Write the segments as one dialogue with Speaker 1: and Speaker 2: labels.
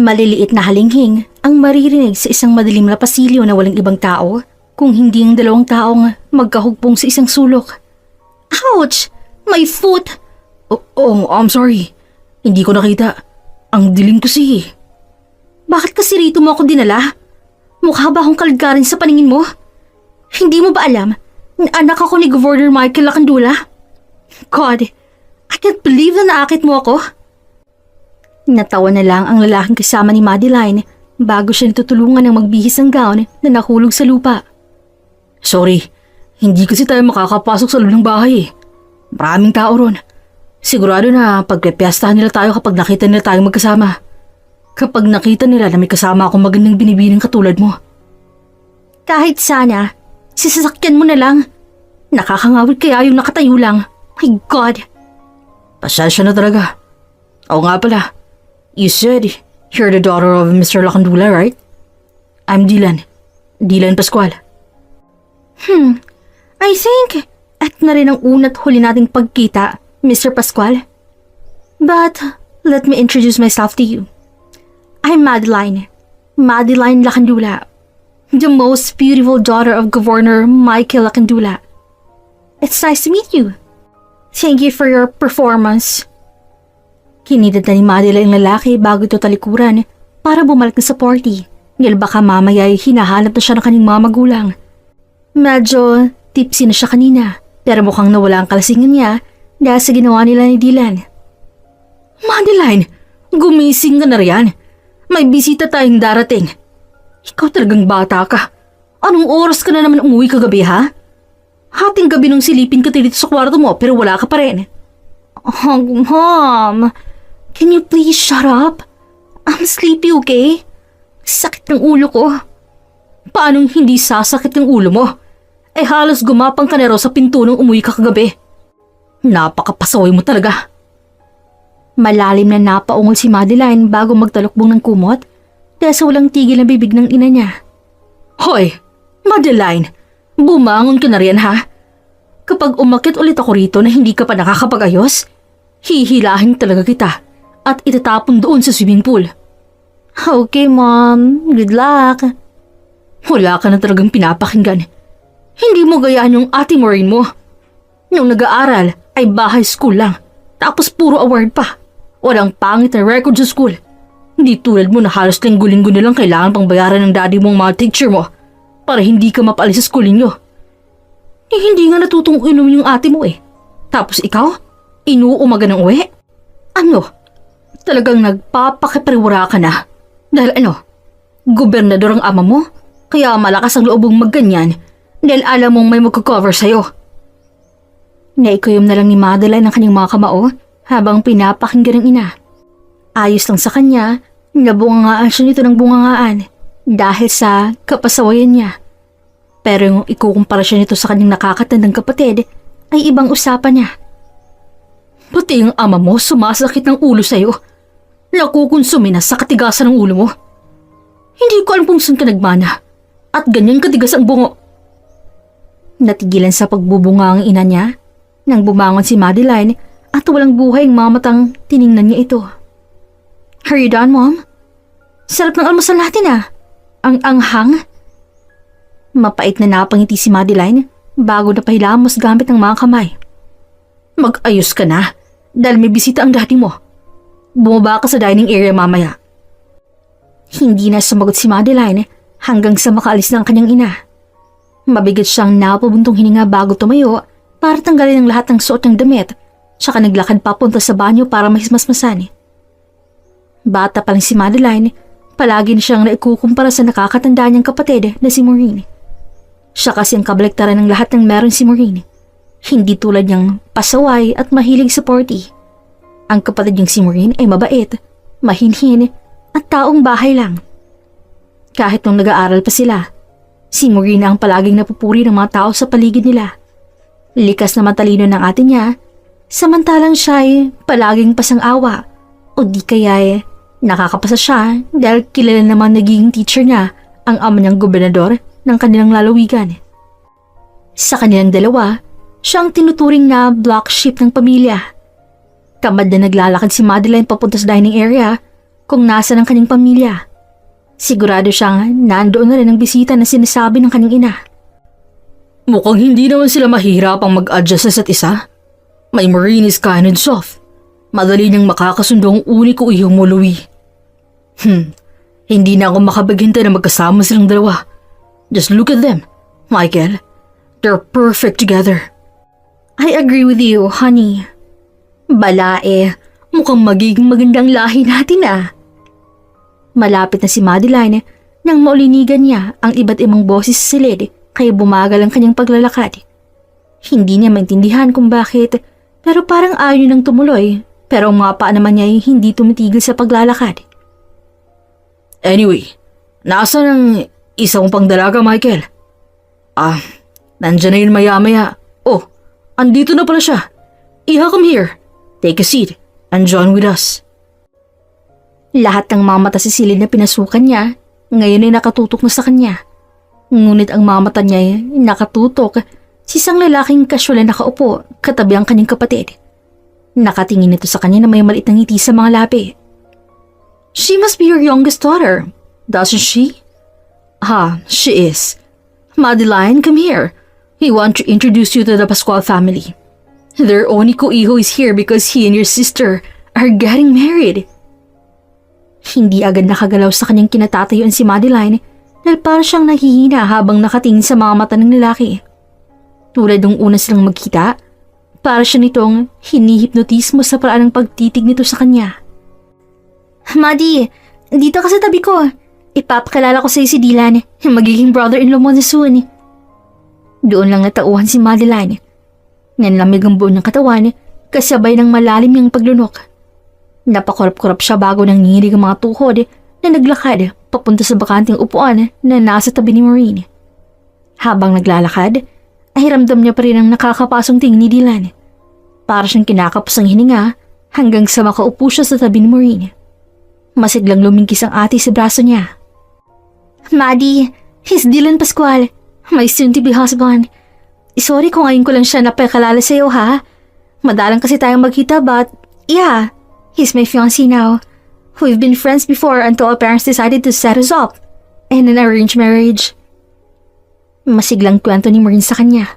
Speaker 1: Maliliit na halinghing ang maririnig sa isang madilim na pasilyo na walang ibang tao kung hindi ang dalawang taong magkahugpong sa isang sulok. Ouch! My foot!
Speaker 2: I'm sorry. Hindi ko nakita. Ang dilim kasi.
Speaker 1: Bakit kasi rito mo ako dinala? Mukha ba akong kalgarin sa paningin mo? Hindi mo ba alam na anak ako ni Governor Michael Lacandula? God, I can't believe na naakit mo ako. Natawa na lang ang lalaking kasama ni Madeline bago siya natutulungan ng magbihis ng gown na nahulog sa lupa.
Speaker 2: Sorry, hindi kasi tayo makakapasok sa loob ng bahay. Maraming tao ron. Sigurado na pagpepiestahan nila tayo kapag nakita nila tayong magkasama. Kapag nakita nila na may kasama akong magandang binibining katulad mo.
Speaker 1: Kahit sana, sasakyan mo na lang. Nakakangawit kaya yung nakatayo lang. My God!
Speaker 2: Pasensya na talaga. Oo nga pala. You said you're the daughter of Mr. Lacandula, right? I'm Dylan. Dylan Pascual.
Speaker 1: I think at na rin ang una't huli nating pagkita, Mr. Pascual. But let me introduce myself to you. I'm Madeline. Madeline Lacandula. The most beautiful daughter of Governor Michael Lacandula. It's nice to meet you. Thank you for your performance. Kinidad na ni Madeline ang lalaki bago ito talikuran para bumalik na sa party dahil baka mamaya ay hinahanap na siya ng kanyang mga magulang. Medyo tipsy na siya kanina pero mukhang nawala ang kalasingan niya dahil sa ginawa nila ni Dylan.
Speaker 2: Madeline, gumising ka na riyan. May bisita tayong darating. Ikaw talagang bata ka. Anong oras ka na naman umuwi kagabi ha? Hating gabi nung silipin ka dito sa kwarto mo pero wala ka pa rin.
Speaker 1: Oh, Mom! Can you please shut up? I'm sleepy, okay? Sakit ng ulo ko.
Speaker 2: Paanong hindi sasakit ng ulo mo? Eh halos gumapang ka na raw sa pinto nung umuwi ka kagabi. Napakapasaway mo talaga.
Speaker 1: Malalim na napaungol si Madeline bago magtalukbong ng kumot dahil sa walang tigil na bibig ng ina niya.
Speaker 2: Hoy, Madeline, bumangon ka na riyan ha? Kapag umakyat ulit ako rito na hindi ka pa nakakapag-ayos, hihilahin talaga kita at itatapon doon sa swimming pool.
Speaker 1: Okay, Mom. Good luck.
Speaker 2: Wala ka na talagang pinapakinggan. Hindi mo gayaan yung ate Maureen mo. Nung nag-aaral ay bahay school lang, tapos puro award pa. Walang pangit na record sa school. Hindi tulad mo na halos linggo-linggo nilang kailangan pang bayaran ng daddy mong mga teacher mo para hindi ka mapaalis sa school ninyo. Eh, hindi nga natutong inom yung ate mo eh. Tapos ikaw, inuumaga ng uwi? Ano? Talagang nagpapakipariwara ka na? Dahil gobernador ang ama mo? Kaya malakas ang loob mong magganyan dahil alam mong may magkakover sa'yo.
Speaker 1: Naikuyom na lang ni Madeline ang kanyang mga kamao habang pinapakinggan ng ina. Ayos lang sa kanya, nabungangaan siya nito ng bungangaan dahil sa kapasawayan niya. Pero yung ikukumpara siya nito sa kanyang nakakatandang kapatid ay ibang usapan niya.
Speaker 2: Pati yung ama mo sumasakit ng ulo sa'yo. Nakukonsumi na sa katigasan ng ulo mo. Hindi ko alam kung saan ka nagmana at ganyan katigas ang bungo.
Speaker 1: Natigilan sa pagbubunga ang ina niya nang bumangon si Madeline at walang buhay ang mamatang tiningnan niya ito. Are you done, Mom? Sarap ng almusal natin ah. Ang anghang. Mapait na napangiti si Madeline bago napahilamos gamit ang mga kamay.
Speaker 2: Mag-ayos ka na dahil may bisita ang daddy mo. Bumaba ka sa dining area mamaya.
Speaker 1: Hindi na sumagot si Madeline hanggang sa makaalis na ang kanyang ina. Mabigat siyang napabuntong hininga bago tumayo para tanggalin ang lahat ng suot ng damit tsaka naglakad papunta sa banyo para mahismasmasan. Bata pa lang si Madeline, palagi na siyang naikukumpara sa nakakatanda niyang kapatid na si Maureen. Siya kasi ang kabaliktaran ng lahat ng meron si Maureen. Hindi tulad niyang pasaway at mahilig sa party. Ang kapatid niyang si Maureen ay mabait, mahinhin at taong bahay lang. Kahit nung nag-aaral pa sila, si Maureen ang palaging napupuri ng mga tao sa paligid nila. Likas na matalino ng ate niya, samantalang siya ay palaging pasang-awa o di kaya ay nakakapasa siya dahil kilala naman naging teacher niya ang ama niyang gobernador ng kanilang lalawigan. Sa kanilang dalawa, siya ang tinuturing na black sheep ng pamilya. Tamad na naglalakad si Madeline papunta sa dining area kung nasa ng kanyang pamilya. Sigurado siyang nandoon na rin ang bisita na sinasabi ng kanyang ina.
Speaker 2: Mukhang hindi naman sila mahihirapang mag-adjust sa isa't isa. My Maureen is kind and soft. Madali niyang makakasundo ang uli ko iyong mo, Louie. Hindi na ako makapaghintay na magkasama silang dalawa. Just look at them, Michael. They're perfect together.
Speaker 1: I agree with you, honey. Balae, mukhang magiging magandang lahi natin ah. Malapit na si Madeline nang maulinigan niya ang iba't ibang boses sa silid kaya bumagal ang kanyang paglalakad. Hindi niya maintindihan kung bakit pero parang ayaw niya nang tumuloy pero ang mga paa naman niya ay hindi tumitigil sa paglalakad.
Speaker 2: Anyway, nasaan ang isa kong pangdalaga, Michael? Nandyan na yun maya-maya. Oh, andito na pala siya. Iha, come here. Take a seat and join with us.
Speaker 1: Lahat ng mga mata sa silid na pinasukan niya, ngayon ay nakatutok na sa kanya. Ngunit ang mga mata niya ay nakatutok sa isang lalaking kasyual na nakaupo katabi ang kanyang kapatid. Nakatingin ito sa kanya na may maliit na ngiti sa mga labi. She must be your youngest daughter, doesn't she? She is. Madeline, come here. We want to introduce you to the Pascual family. Their only ko-iho is here because he and your sister are getting married. Hindi agad nakagalaw sa kanyang kinatatayuan si Madeline dahil parang siyang nahihina habang nakatingin sa mga mata ng lalaki. Tulad ng una silang magkita, para siya nitong hinihipnotismo sa paraan ng pagtitig nito sa kanya. Maddie, dito ka sa tabi ko. Ipapakilala ko sa'yo si Dylan, yung magiging brother-in-law mo na soon. Doon lang natauhan si Madeline. Nanlamig ang buo ng katawan, kasabay ng malalim niyang paglunok. Napakurap-kurap siya bago nang nanginig ang mga tuhod na naglakad papunta sa bakanting upuan na nasa tabi ni Maureen. Habang naglalakad, ay ramdam niya pa rin ang nakakapasong tingin ni Dylan. Para siyang kinakapos ang hininga hanggang sa makaupo siya sa tabi ni Maureen. Masiglang lumingkis ang ate sa braso niya. Maddie, he's Dylan Pascual, my soon-to-be husband. Sorry kung ngayon ko lang siya napakalala sa'yo ha. Madalang kasi tayong magkita but yeah, he's my fiancé now. We've been friends before until our parents decided to set us up in an arranged marriage. Masiglang kwento ni Maureen sa kanya.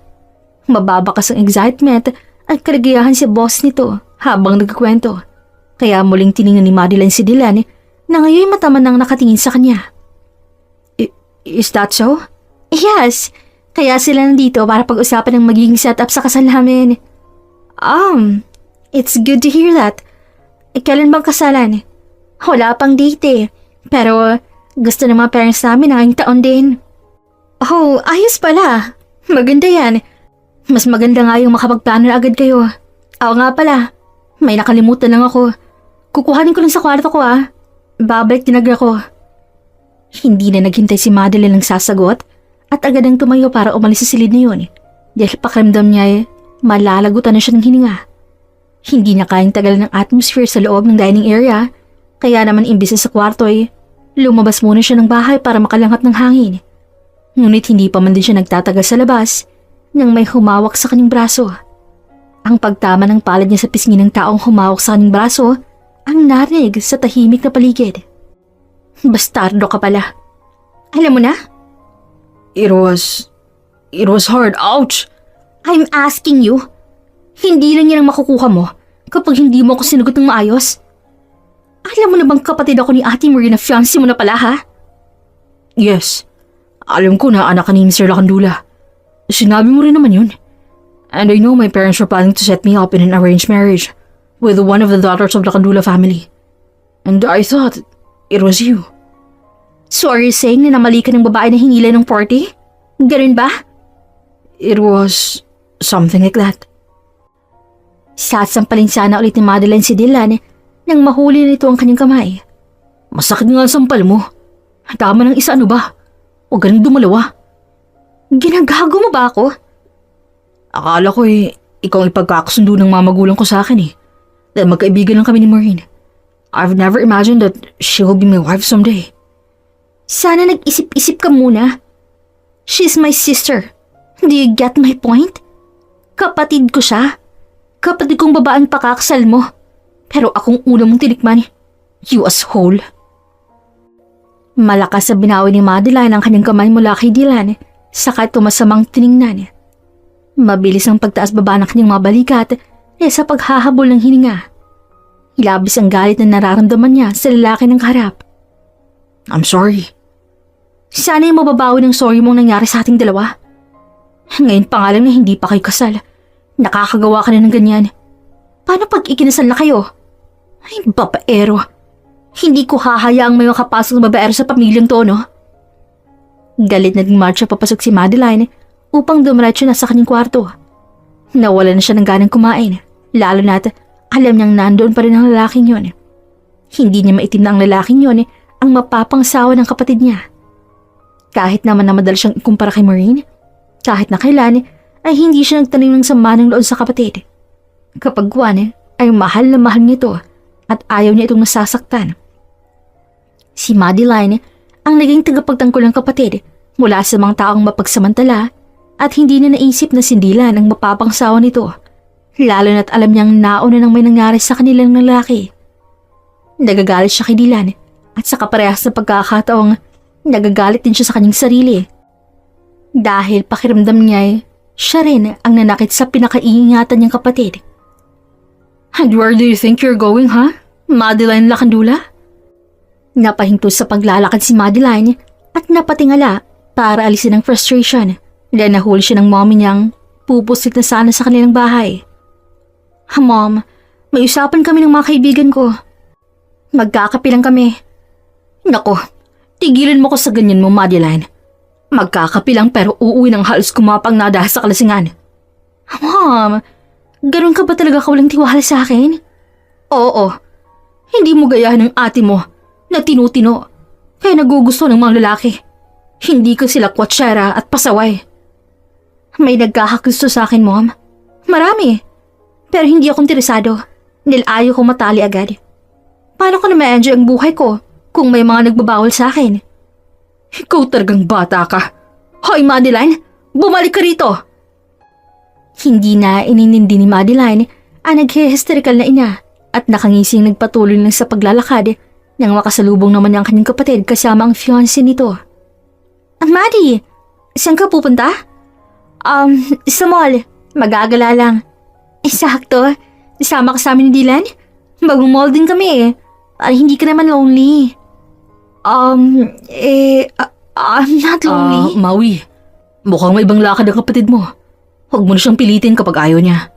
Speaker 1: Mababakas ang excitement at kaligayahan si boss nito habang nagkwento. Kaya muling tiningnan ni Madeline si Dylan na ngayon mataman nang nakatingin sa kanya.
Speaker 2: Is that so?
Speaker 1: Yes, kaya sila nandito para pag-usapan ng magiging setup sa kasal namin. It's good to hear that. Kailan bang kasalan? Wala pang date eh. Pero gusto ng mga parents namin na ngayong taon din. Oh, ayos pala. Maganda yan. Mas maganda nga yung makapagplano na agad kayo. Oo nga pala. May nakalimutan lang ako. Kukuhanin ko lang sa kwarto ko ah. Babalik din agad ako. Hindi na naghintay si Madeline ng sasagot at agad ang tumayo para umalis sa silid na yun. Dahil pakiramdam niya malalagutan na siya ng hininga. Hindi na kayang tagal ng atmosphere sa loob ng dining area, kaya naman imbis na sa kwarto lumabas muna siya ng bahay para makalanghap ng hangin. Ngunit hindi pa man din siya nagtatagal sa labas nang may humawak sa kanyang braso. Ang pagtama ng palad niya sa pisngi ng taong humawak sa kanyang braso ang narinig sa tahimik na paligid. Bastardo ka pala. Alam mo na?
Speaker 2: It was hard. Ouch!
Speaker 1: I'm asking you. Hindi lang yan ang makukuha mo kapag hindi mo ako sinagot ng maayos. Alam mo na bang kapatid ako ni Ate Marie na fiancé mo na pala ha?
Speaker 2: Yes. Alam ko na anak ka ni Mr. Lacandula. Sinabi mo rin naman yun. And I know my parents were planning to set me up in an arranged marriage with one of the daughters of the Lacandula family. And I thought it was you.
Speaker 1: So are you saying na namali ka ng babae na hinila ng 40? Ganun ba?
Speaker 2: It was something like that.
Speaker 1: Sasampalin sana ulit ni Madeline si Dylan nang mahuli nito ang kanyang kamay.
Speaker 2: Masakit nga ang sampal mo. Tama ng isa ano ba? Huwag ganun dumalawa.
Speaker 1: Ginagago mo ba ako?
Speaker 2: Akala ko ikaw ang ipagkakasundo ng mga magulang ko sa akin Dahil magkaibigan lang kami ni Maureen. I've never imagined that she will be my wife someday.
Speaker 1: Sana nag-isip-isip ka muna. She's my sister. Do you get my point? Kapatid ko siya. Kapatid kong babaeng pakakasal mo. Pero akong una mong tinikman.
Speaker 2: You asshole. Malakas sa binawi ni Madeline ang kanyang kamay mula kay Dylan, saka tumasamang tiningnan. Mabilis ang pagtaas-baba ng kanyang mga balikat sa paghahabol ng hininga. Labis ang galit na nararamdaman niya sa lalaki ng kaharap. I'm sorry. Sana yung mababawi ng sorry mong nangyari sa ating dalawa. Ngayon pa nga lang na hindi pa kayo kasal. Nakakagawa ka na ng ganyan. Paano pag ikinasal na kayo? Ay, babaero. Hindi ko hahayaang may makapasok na babaero sa pamilyang to, no? Galit na din marcha papasok si Madeline upang dumiretso na sa kanyang kwarto. Nawala na siya ng ganang kumain, lalo na't alam niyang nandoon pa rin ang lalaking yon. Hindi niya maitim na ang lalaking yon ang mapapangsawa ng kapatid niya. Kahit naman na madalas siyang ikumpara kay Maureen, kahit na kailan ay hindi siya nagtanim ng sama ng loob sa kapatid. Kapag Juan ay mahal na mahal niya ito at ayaw niya itong nasasaktan. Si Madeline ang naging tagapagtanggol ng kapatid mula sa mga taong mapagsamantala at hindi na naisip na sindilan ang mapapangsawa nito, lalo na't alam niyang nauna nang may nangyari sa kanilang lalaki. Nagagalit siya kay Dylan at sa kaparehas na pagkakataong nagagalit din siya sa kanyang sarili. Dahil pakiramdam niya siya rin ang nanakit sa pinakaiingatan niyang kapatid. And where do you think you're going, huh? Madeline Lakandula? Napahinto sa paglalakad si Madeline at napatingala para alisin ang frustration dahil nahuli siya ng mommy niyang pupuslit na sana sa kanilang bahay. Mom, may usapan kami ng mga kaibigan ko. Magkakape lang kami. Nako, tigilan mo ko sa ganyan mo, Madeline. Magkakape lang pero uuwi ng halos kumapang na dahil sa kalasingan. Mom, ganun ka ba talaga kawalang tiwala sa akin? Oo, hindi mo gayahin ng ate mo na tinutino kaya nagugusto ng mga lalaki. Hindi ko sila kwatsera at pasaway. May nagkakagusto sa akin, Mom. Marami. Pero hindi ako interesado dahil ayaw ko matali agad. Paano ko na ma-enjoy ang buhay ko kung may mga nagbabawal sa akin? Ikaw talagang bata ka. Hoy, Madeline! Bumalik ka rito! Hindi na ininindi ni Madeline ang naghihisterikal na ina at nakangising nagpatuloy lang sa paglalakad nang makasalubong naman ang kanyang kapatid kasama ang fiancé nito. Maddie, saan ka pupunta? Sa mall. Magagala lang. Sakto, isama ka sa amin ni Dylan? Mag-mall din kami para hindi ka naman lonely. I'm not lonely.
Speaker 1: Maui, mukhang may ibang lakad ang kapatid mo. Huwag mo na siyang pilitin kapag ayaw niya.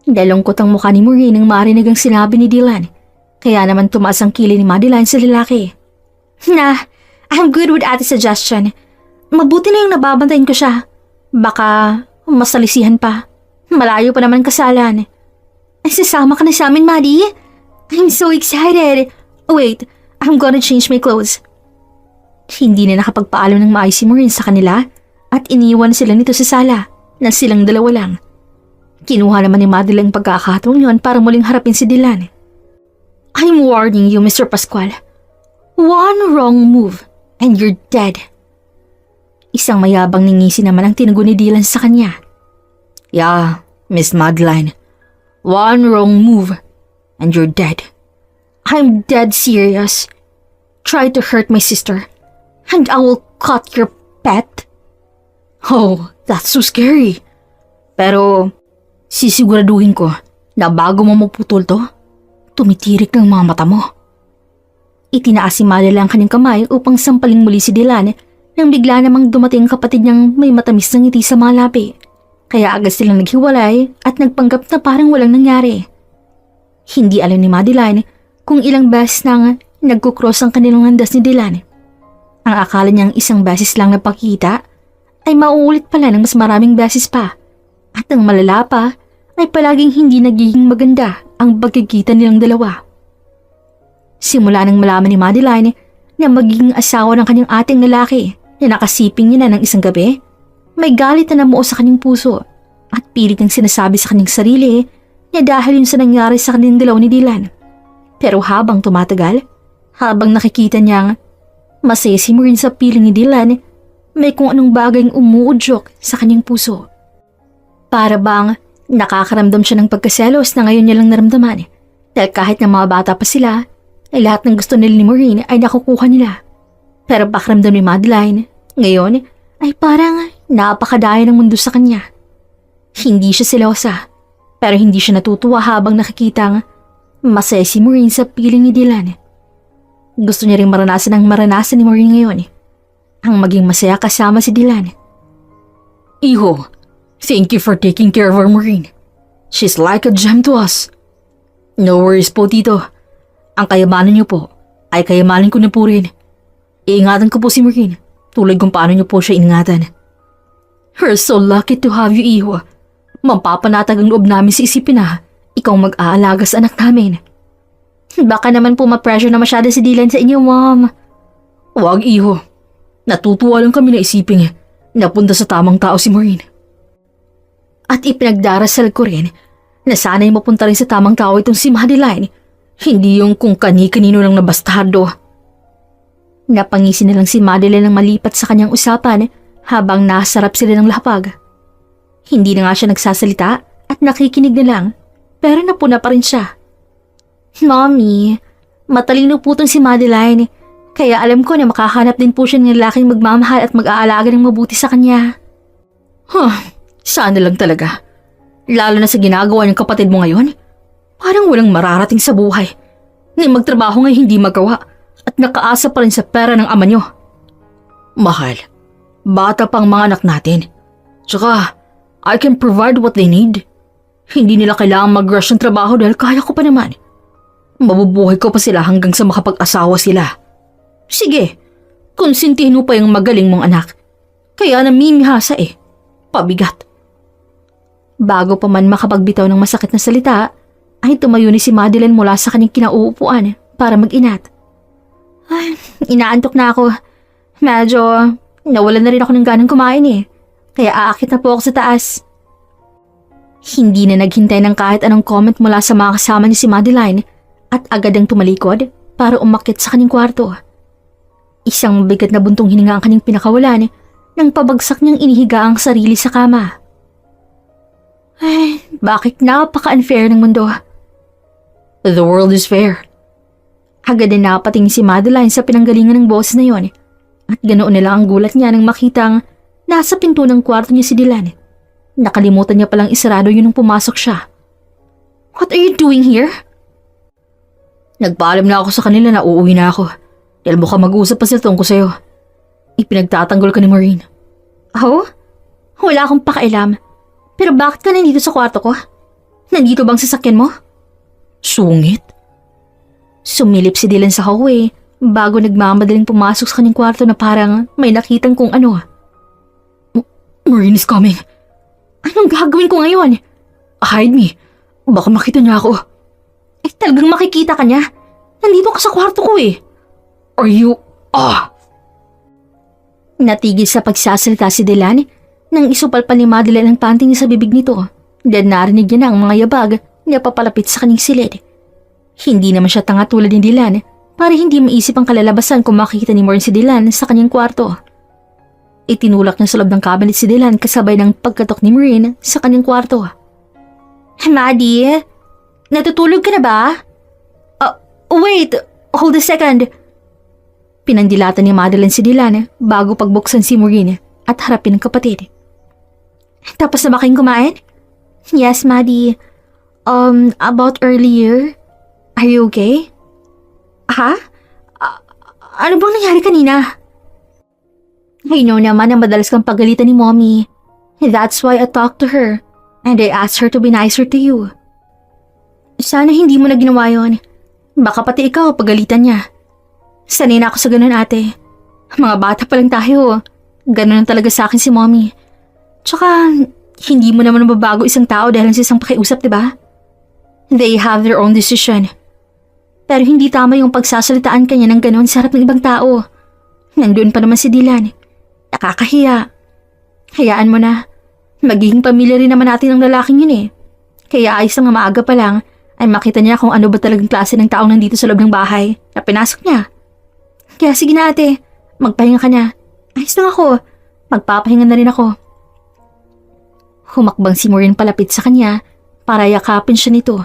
Speaker 2: Dalungkot ang mukha ni Maureen nang marinig ang sinabi ni Dylan. Kaya naman tumaas ang kilay ni Madeline sa lalaki. I'm good with ate suggestion. Mabuti na yung nababantayin ko siya. Baka masalisihan pa. Malayo pa naman kasalan. Sasama ka na sa amin, Maddie? I'm so excited. Wait, I'm gonna change my clothes. Hindi na nakapagpaalam ng maayos si Maureen sa kanila at iniwan sila nito sa sala na silang dalawa lang. Kinuha naman ni Madeline ang pagkakataong yon para muling harapin si Dylan. I'm warning you, Mr. Pascual. One wrong move and you're dead. Isang mayabang ningisi naman ang tinugon ni Dylan sa kanya.
Speaker 1: Yeah, Miss Madeline. One wrong move and you're dead.
Speaker 2: I'm dead serious. Try to hurt my sister and I will cut your pet.
Speaker 1: Oh, that's so scary. Pero sisiguraduhin ko na bago mo maputol to, tumitirik ng mga mata mo.
Speaker 2: Itinaas si Madeline ang kanyang kamay upang sampaling muli si Dylan nang bigla namang dumating ang kapatid niyang may matamis na ngiti sa mga labi. Kaya agad silang naghiwalay at nagpanggap na parang walang nangyari. Hindi alam ni Madeline kung ilang beses nang nagkukross ang kanilang landas ni Dylan. Ang akala niyang isang beses lang napakita ay mauulit pala ng mas maraming beses pa. At ang malala pa ay palaging hindi nagiging maganda ang pagkikita nilang dalawa. Simula nang malaman ni Madeline na magiging asawa ng kanyang ating lalaki na nakasiping niya na ng isang gabi, may galit na namuo sa kanyang puso at pilit niyang sinasabi sa kanyang sarili na dahil yun sa nangyari sa kanilang dalawa ni Dylan. Pero habang tumatagal, habang nakikita niyang masaya si Maureen sa piling ni Dylan, may kung anong bagayng umuudyok sa kanyang puso. Para bang nakakaramdam siya ng pagkaselos na ngayon niya lang naramdaman dahil kahit na mga bata pa sila,
Speaker 1: ay lahat ng gusto nila ni Maureen ay nakukuha nila. Pero pakiramdam ni Madeline, ngayon ay parang napakadaya ng mundo sa kanya. Hindi siya selosa, pero hindi siya natutuwa habang nakikitang masaya si Maureen sa piling ni Dylan. Gusto niya rin maranasan ang maranasan ni Maureen ngayon, ang maging masaya kasama si Dylan.
Speaker 2: Iho, thank you for taking care of our Maureen. She's like a gem to us. No worries po, Tito. Ang kayamanan niyo po ay kayamanan ko na po rin. Iingatan ko po si Maureen tulad kung paano niyo po siya ingatan. We're so lucky to have you, Iho. Mapapanatag ang loob namin sa isipin na ikaw mag-aalaga sa anak namin.
Speaker 1: Baka naman po ma-pressure na masyado si Dylan sa inyo, Mom.
Speaker 2: Huwag, Iho. Natutuwa lang kami na isipin napunta sa tamang tao si Maureen.
Speaker 1: At ipinagdarasal ko rin na sana'y mapunta rin sa tamang tao itong si Madeline,
Speaker 2: Hindi yung kung kani-kanino lang nabastado.
Speaker 1: Napangisi na lang si Madeline ng malipat sa kanyang usapan habang nasarap sila ng lapag. Hindi na nga siya nagsasalita at nakikinig na lang, pero napuna pa rin siya. Mommy, matalino po tong si Madeline, kaya alam ko na makahanap din po siya ng lalaking magmamahal at mag-aalaga ng mabuti sa kanya.
Speaker 2: Sana lang talaga. Lalo na sa ginagawa ng kapatid mo ngayon. Parang walang mararating sa buhay. Na magtrabaho ngay hindi magawa at nakaasa pa rin sa pera ng ama nyo. Mahal, bata pang mga anak natin. Tsaka, I can provide what they need. Hindi nila kailangang mag-rush ng trabaho dahil kaya ko pa naman. Mabubuhay ko pa sila hanggang sa makapag-asawa sila. Sige, konsintihin mo pa yung magaling mong anak. Kaya namimihasa Pabigat.
Speaker 1: Bago pa man makapagbitaw ng masakit na salita, ay tumayo ni si Madeline mula sa kanyang kinauupuan para mag-inat. Ay, inaantok na ako. Medyo nawalan na rin ako ng ganang kumain Kaya aakit na po ako sa taas. Hindi na naghintay ng kahit anong comment mula sa mga kasama ni si Madeline at agad ang tumalikod para umakyat sa kanyang kwarto. Isang mabigat na buntong hininga ang kanyang pinakawalan nang pabagsak niyang inihiga ang sarili sa kama. Ay, bakit napaka-unfair ng mundo?
Speaker 2: The world is fair.
Speaker 1: Agad na napating si Madeline sa pinanggalingan ng boss na yon at ganoon na lang ang gulat niya nang makitang nasa pinto ng kwarto niya si Dylan. Nakalimutan niya palang isarado yun nung pumasok siya. What are you doing here?
Speaker 2: Nagpaalam na ako sa kanila na uuwi na ako dahil mukhang mag-uusap pa sila tungkol sa'yo. Ipinagtatanggol ka ni Maureen.
Speaker 1: Oh? Wala akong pakialam. Pero bakit ka nandito sa kwarto ko? Nandito bang sasakyan mo?
Speaker 2: Sungit?
Speaker 1: Sumilip si Dylan sa hallway bago nagmamadaling pumasok sa kanyang kwarto na parang may nakitang kung ano.
Speaker 2: Maureen is coming.
Speaker 1: Anong gagawin ko ngayon?
Speaker 2: Hide me. Baka makita niya ako.
Speaker 1: Talagang makikita ka niya. Nandito ka sa kwarto ko
Speaker 2: Are you...
Speaker 1: Natigil sa pagsasalita si Dylan nang isupal pa ni Madeline ang panty niya sa bibig nito. Dan narinig niya na ang mga yabag na papalapit sa kanyang silid. Hindi naman siya tanga tulad ni Dylan para hindi maisip ang kalalabasan kung makikita ni Maureen si Dylan sa kanyang kwarto. Itinulak niya sa loob ng cabinet si Dylan kasabay ng pagkatok ni Maureen sa kanyang kwarto. Maddie, natutulog ka na ba? Wait, hold a second. Pinandilatan ni Madeline si Dylan bago pagbuksan si Maureen at harapin ang kapatid. Tapos na ba kayong kumain? Yes, Maddie. About earlier. Are you okay? Ha? Ano bang nangyari kanina? I know naman na madalas kang pagalitan ni Mommy. That's why I talked to her and I asked her to be nicer to you. Sana hindi mo na ginawa yun. Baka pati ikaw pagalitan niya. Sanay na ako sa ganun, ate. Mga bata pa lang tayo. Ganun lang talaga sa akin si Mommy. Tsaka, hindi mo naman mababago isang tao dahil sa isang pakiusap, diba? They have their own decision. Pero hindi tama yung pagsasalitaan kanya ng ganun sa harap ng ibang tao. Nandun pa naman si Dylan. Nakakahiya. Hayaan mo na. Magiging pamilya rin naman natin ang lalaking yun Kaya ayos lang na maaga pa lang ay makita niya kung ano ba talagang klase ng taong nandito sa loob ng bahay na pinasok niya. Kaya sige na ate, magpahinga ka na. Ayos lang ako. Magpapahinga na rin ako. Humakbang si Maureen palapit sa kanya para yakapin siya nito.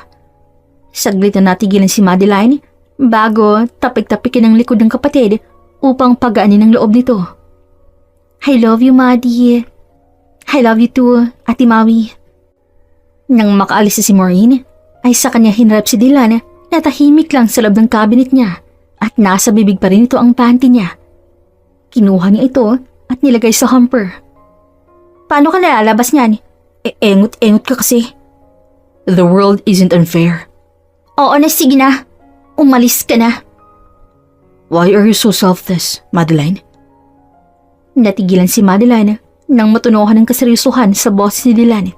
Speaker 1: Saglit na natigilan si Madeline bago tapik-tapikin ang likod ng kapatid upang pagaanin ang loob nito. I love you, Maddie. I love you too, Ate Maui. Nang makaalis na si Maureen, ay sa kanya hinarap si Dylan na tahimik lang sa loob ng cabinet niya at nasa bibig pa rin ito ang panty niya. Kinuha niya ito at nilagay sa hamper. Paano ka nalalabas niyan? Engot-engot ka kasi.
Speaker 2: The world isn't unfair.
Speaker 1: Oo na, sige na. Umalis ka na.
Speaker 2: Why are you so selfless, Madeline?
Speaker 1: Natigilan si Madeline nang matunuhan ng kaseryosohan sa boses ni Dylan.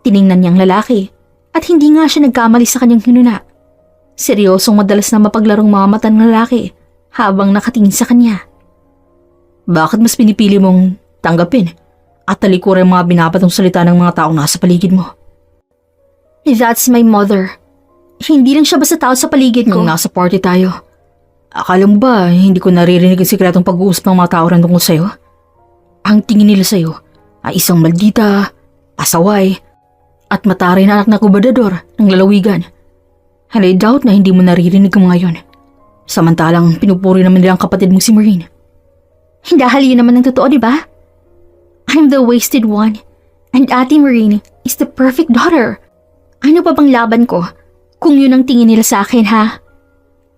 Speaker 1: Tiningnan niyang lalaki at hindi nga siya nagkamali sa kanyang hinuna. Seryosong madalas na mapaglarong mga mata ng lalaki habang nakatingin sa kanya.
Speaker 2: Bakit mas pinipili mong tanggapin at talikuran ang mga binapatong salita ng mga taong nasa paligid mo?
Speaker 1: That's my mother. Hindi lang siya basta tao sa paligid ko.
Speaker 2: Nung nasa party tayo, akala mo ba hindi ko naririnig ang sikretong pag-uusap ng mga tao rin tungkol sa'yo? Ang tingin nila sa'yo ay isang maldita, pasaway, at mataray na anak na gobernador ng lalawigan. And I doubt na hindi mo naririnig ang mga yon. Samantalang pinupuri naman nila ang kapatid mong si Maureen.
Speaker 1: Dahil yun naman ang totoo, di ba? I'm the wasted one, and Ate Maureen is the perfect daughter. Ano pa bang laban ko kung yun ang tingin nila sa akin, ha?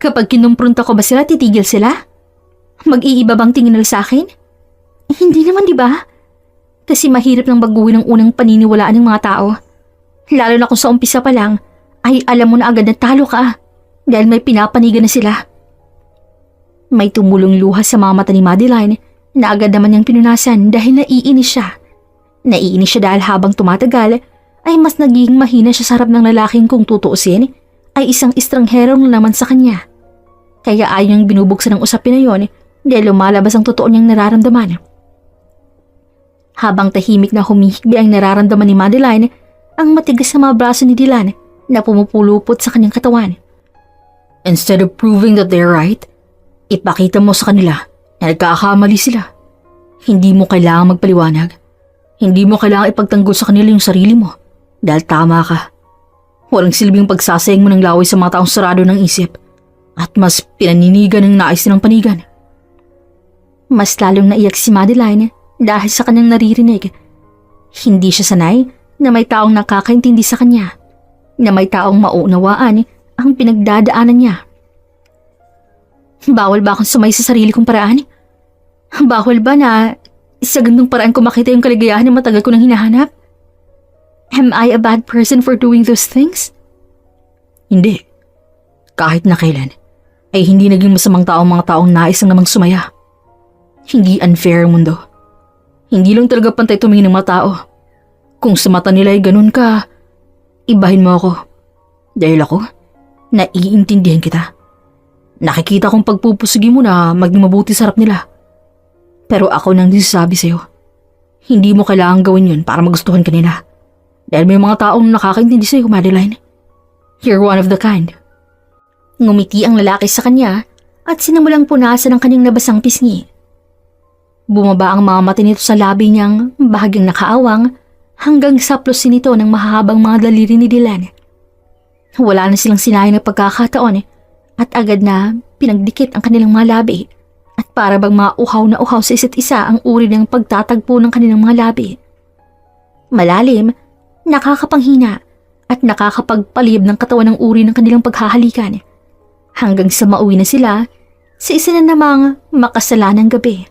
Speaker 1: Kapag kinumpronta ko ba sila, titigil sila? Mag-iiba bang tingin nila sa akin? Hindi naman, di ba? Kasi mahirap nang baguhin ang unang paniniwalaan ng mga tao. Lalo na kung sa umpisa pa lang, ay alam mo na agad na talo ka dahil may pinapanigan na sila. May tumulong luha sa mga mata ni Madeline na agad naman niyang pinunasan dahil naiinis siya. Naiinis siya dahil habang tumatagal ay mas nagiging mahina siya sa harap ng lalaking kung tutuusin ay isang estranghero na naman sa kanya. Kaya ayaw niyang binubuksan ang usapin na yon dahil lumalabas ang totoo niyang nararamdaman. Habang tahimik na humihikbi ang nararamdaman ni Madeline, ang matigas na mga braso ni Dylan na pumupulupot sa kanyang katawan.
Speaker 2: Instead of proving that they're right, ipakita mo sa kanila na nagkakamali sila. Hindi mo kailangang magpaliwanag. Hindi mo kailangang ipagtanggol sa kanila yung sarili mo dahil tama ka. Walang silbing pagsasayang mo ng laway sa mga taong sarado ng isip at mas pinaninigan ng nais nilang panigan.
Speaker 1: Mas lalong naiyak si Madeline dahil sa kanyang naririnig. Hindi siya sanay na may taong nakakaintindi sa kanya, na may taong maunawaan ang pinagdadaanan niya. Bawal ba akong sumay sa sarili kong paraan? Bawal ba na sa gandong paraan ko makita yung kaligayahan na matagal ko nang hinahanap? Am I a bad person for doing those things?
Speaker 2: Hindi. Kahit na kailan, ay hindi naging masamang tao ang mga taong nais ang namang sumaya. Hindi unfair ang mundo. Hindi lang talaga pantay tumingin ng mga tao. Kung sa mata nila ay ganun ka, ibahin mo ako. Dahil ako, naiintindihan kita. Nakikita kong pagpupusigi mo na maging mabuti sa harap nila. Pero ako nang nagsasabi sa'yo, hindi mo kailangang gawin yun para magustuhan ka nila. Dahil may mga taong nakakaintindi sa'yo, Madeline. You're one of the kind.
Speaker 1: Ngumiti ang lalaki sa kanya at sinimulang punasan ang kanyang nabasang pisngi. Bumaba ang mga mata nito sa labi niyang bahagyang nakaawang hanggang saplosin nito ng mahahabang mga daliri ni Dylan. Wala na silang sinayang na pagkakataon at agad na pinagdikit ang kanilang mga labi at para bang mga uhaw na uhaw sa isa't isa ang uri ng pagtatagpo ng kanilang mga labi. Malalim, nakakapanghina at nakakapagpalib ng katawan ng uri ng kanilang paghahalikan hanggang sa mauwi na sila sa isa na namang makasalanang gabi.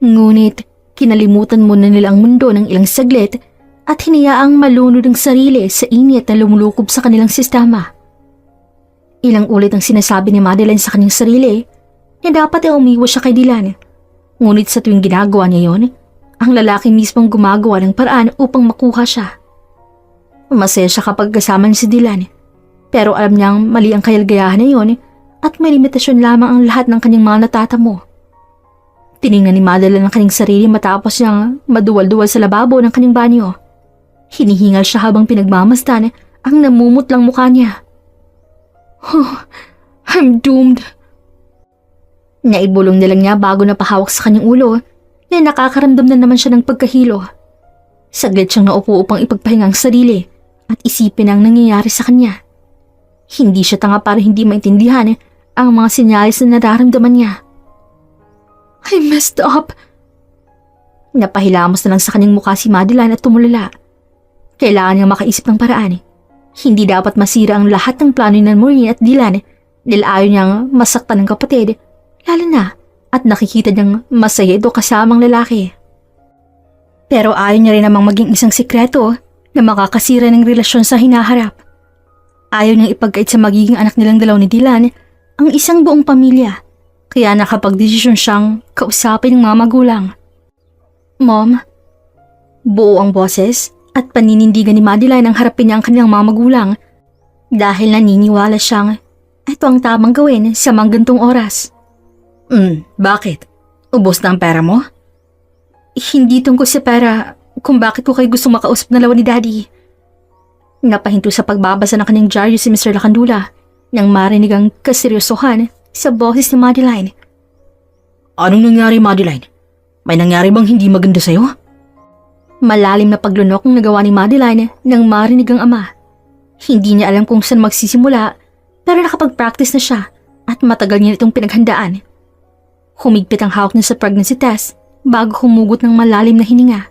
Speaker 1: Ngunit kinalimutan muna nila ang mundo ng ilang saglit at hinayaang malunod ang sarili sa init na lumulukob sa kanilang sistema. Ilang ulit ang sinasabi ni Madeline sa kanyang sarili na dapat ay umiwas siya kay Dylan. Ngunit sa tuwing ginagawa niya yon, ang lalaki mismong gumagawa ng paraan upang makuha siya. Masaya siya kapag kasama niya si Dylan, pero alam niyang mali ang kaligayahan na yon at may limitasyon lamang ang lahat ng kanyang mga natatamo. Tiningnan ni Madeline ang kanyang sarili matapos niyang maduwal-duwal sa lababo ng kanyang banyo. Hinihingal siya habang pinagmamasdan ang namumutlang mukha niya. Oh, I'm doomed. Naibulong na lang niya bago napahawak sa kanyang ulo na nakakaramdam na naman siya ng pagkahilo. Saglit siyang naupo upang ipagpahinga ang sarili at isipin ang nangyayari sa kanya. Hindi siya tanga para hindi maintindihan ang mga sinyalis na nararamdaman niya.
Speaker 2: I messed up.
Speaker 1: Napahilamos na lang sa kanyang mukha si Madeline at tumulala. Kailangan niyang makaisip ng paraan. Hindi dapat masira ang lahat ng plano ni Maureen at Dylan dahil ayaw niyang masaktan ng kapatid, lalo na at nakikita niyang masaya ito kasamang lalaki. Pero ayaw niya rin namang maging isang sikreto na makakasira ng relasyon sa hinaharap. Ayaw niyang ipagkait sa magiging anak nilang dalaw ni Dylan ang isang buong pamilya, kaya nakapagdesisyon siyang kausapin ng mga magulang. Mom, buo ang boses at paninindigan ni Madeline ang harapin niya ang kanilang mga magulang dahil naniniwala siyang ito ang tamang gawin sa mga gantong oras.
Speaker 2: Bakit? Ubos na ang pera mo?
Speaker 1: Hindi tungkol sa pera kung bakit ko kayo gustong makausap na lawan ni Daddy. Napahinto sa pagbabasa ng kanyang dyaryo si Mr. Lakandula nang marinig ang kaseryosohan sa boses ni Madeline.
Speaker 2: Anong nangyari, Madeline? May nangyari bang hindi maganda sa'yo?
Speaker 1: Malalim na paglunok ang nagawa ni Madeline nang marinig ang ama. Hindi niya alam kung saan magsisimula pero nakapag-practice na siya at matagal niya itong pinaghandaan. Humigpit ang hawak niya sa pregnancy test bago humugot ng malalim na hininga.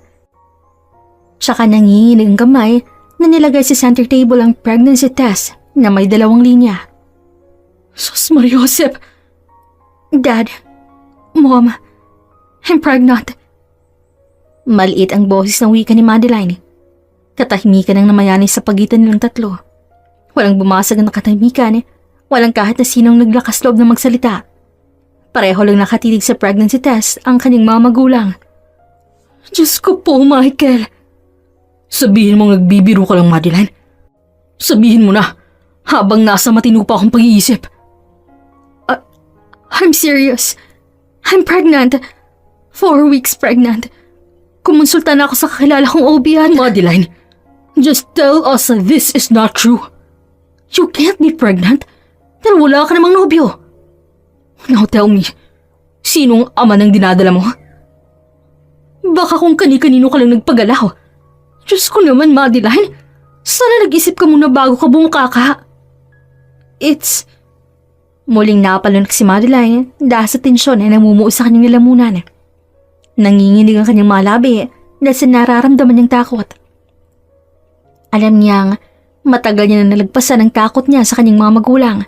Speaker 1: Tsaka nanginginig ang kamay na nilagay sa center table ang pregnancy test na may 2 linya.
Speaker 2: Sus Mariosep!
Speaker 1: Dad, Mom, I'm pregnant. Maliit ang boses ng wika ni Madeline. Katahimikan ang namayani sa pagitan nilang tatlo. Walang bumasag na katahimikan, walang kahit na sinong naglakas loob na magsalita. Pareho lang nakatitig sa pregnancy test ang kanyang mga magulang.
Speaker 2: Diyos ko po, Michael. Sabihin mong nagbibiro ka lang, Madeline. Sabihin mo na, habang nasa matino pa akong pag-iisip.
Speaker 1: I'm serious. I'm pregnant. 4 weeks pregnant. Kumonsulta na ako sa kakilala kong OB at...
Speaker 2: Madeline, just tell us that this is not true. You can't be pregnant dahil wala ka namang nobyo. Now tell me, sinong ama ng dinadala mo? Baka kung kani-kanino ka lang nagpagalaw. Diyos ko naman, Madeline. Sana nag-isip ka muna bago ka bumukaka.
Speaker 1: It's... Muling napalunak si Madeline dahil sa tensyon na namumuo sa kanyang lalamunan. Nanginginig ang kanyang mga labi dahil sa nararamdaman niyang takot. Alam niyang matagal niya na nalagpasan ang takot niya sa kanyang mga magulang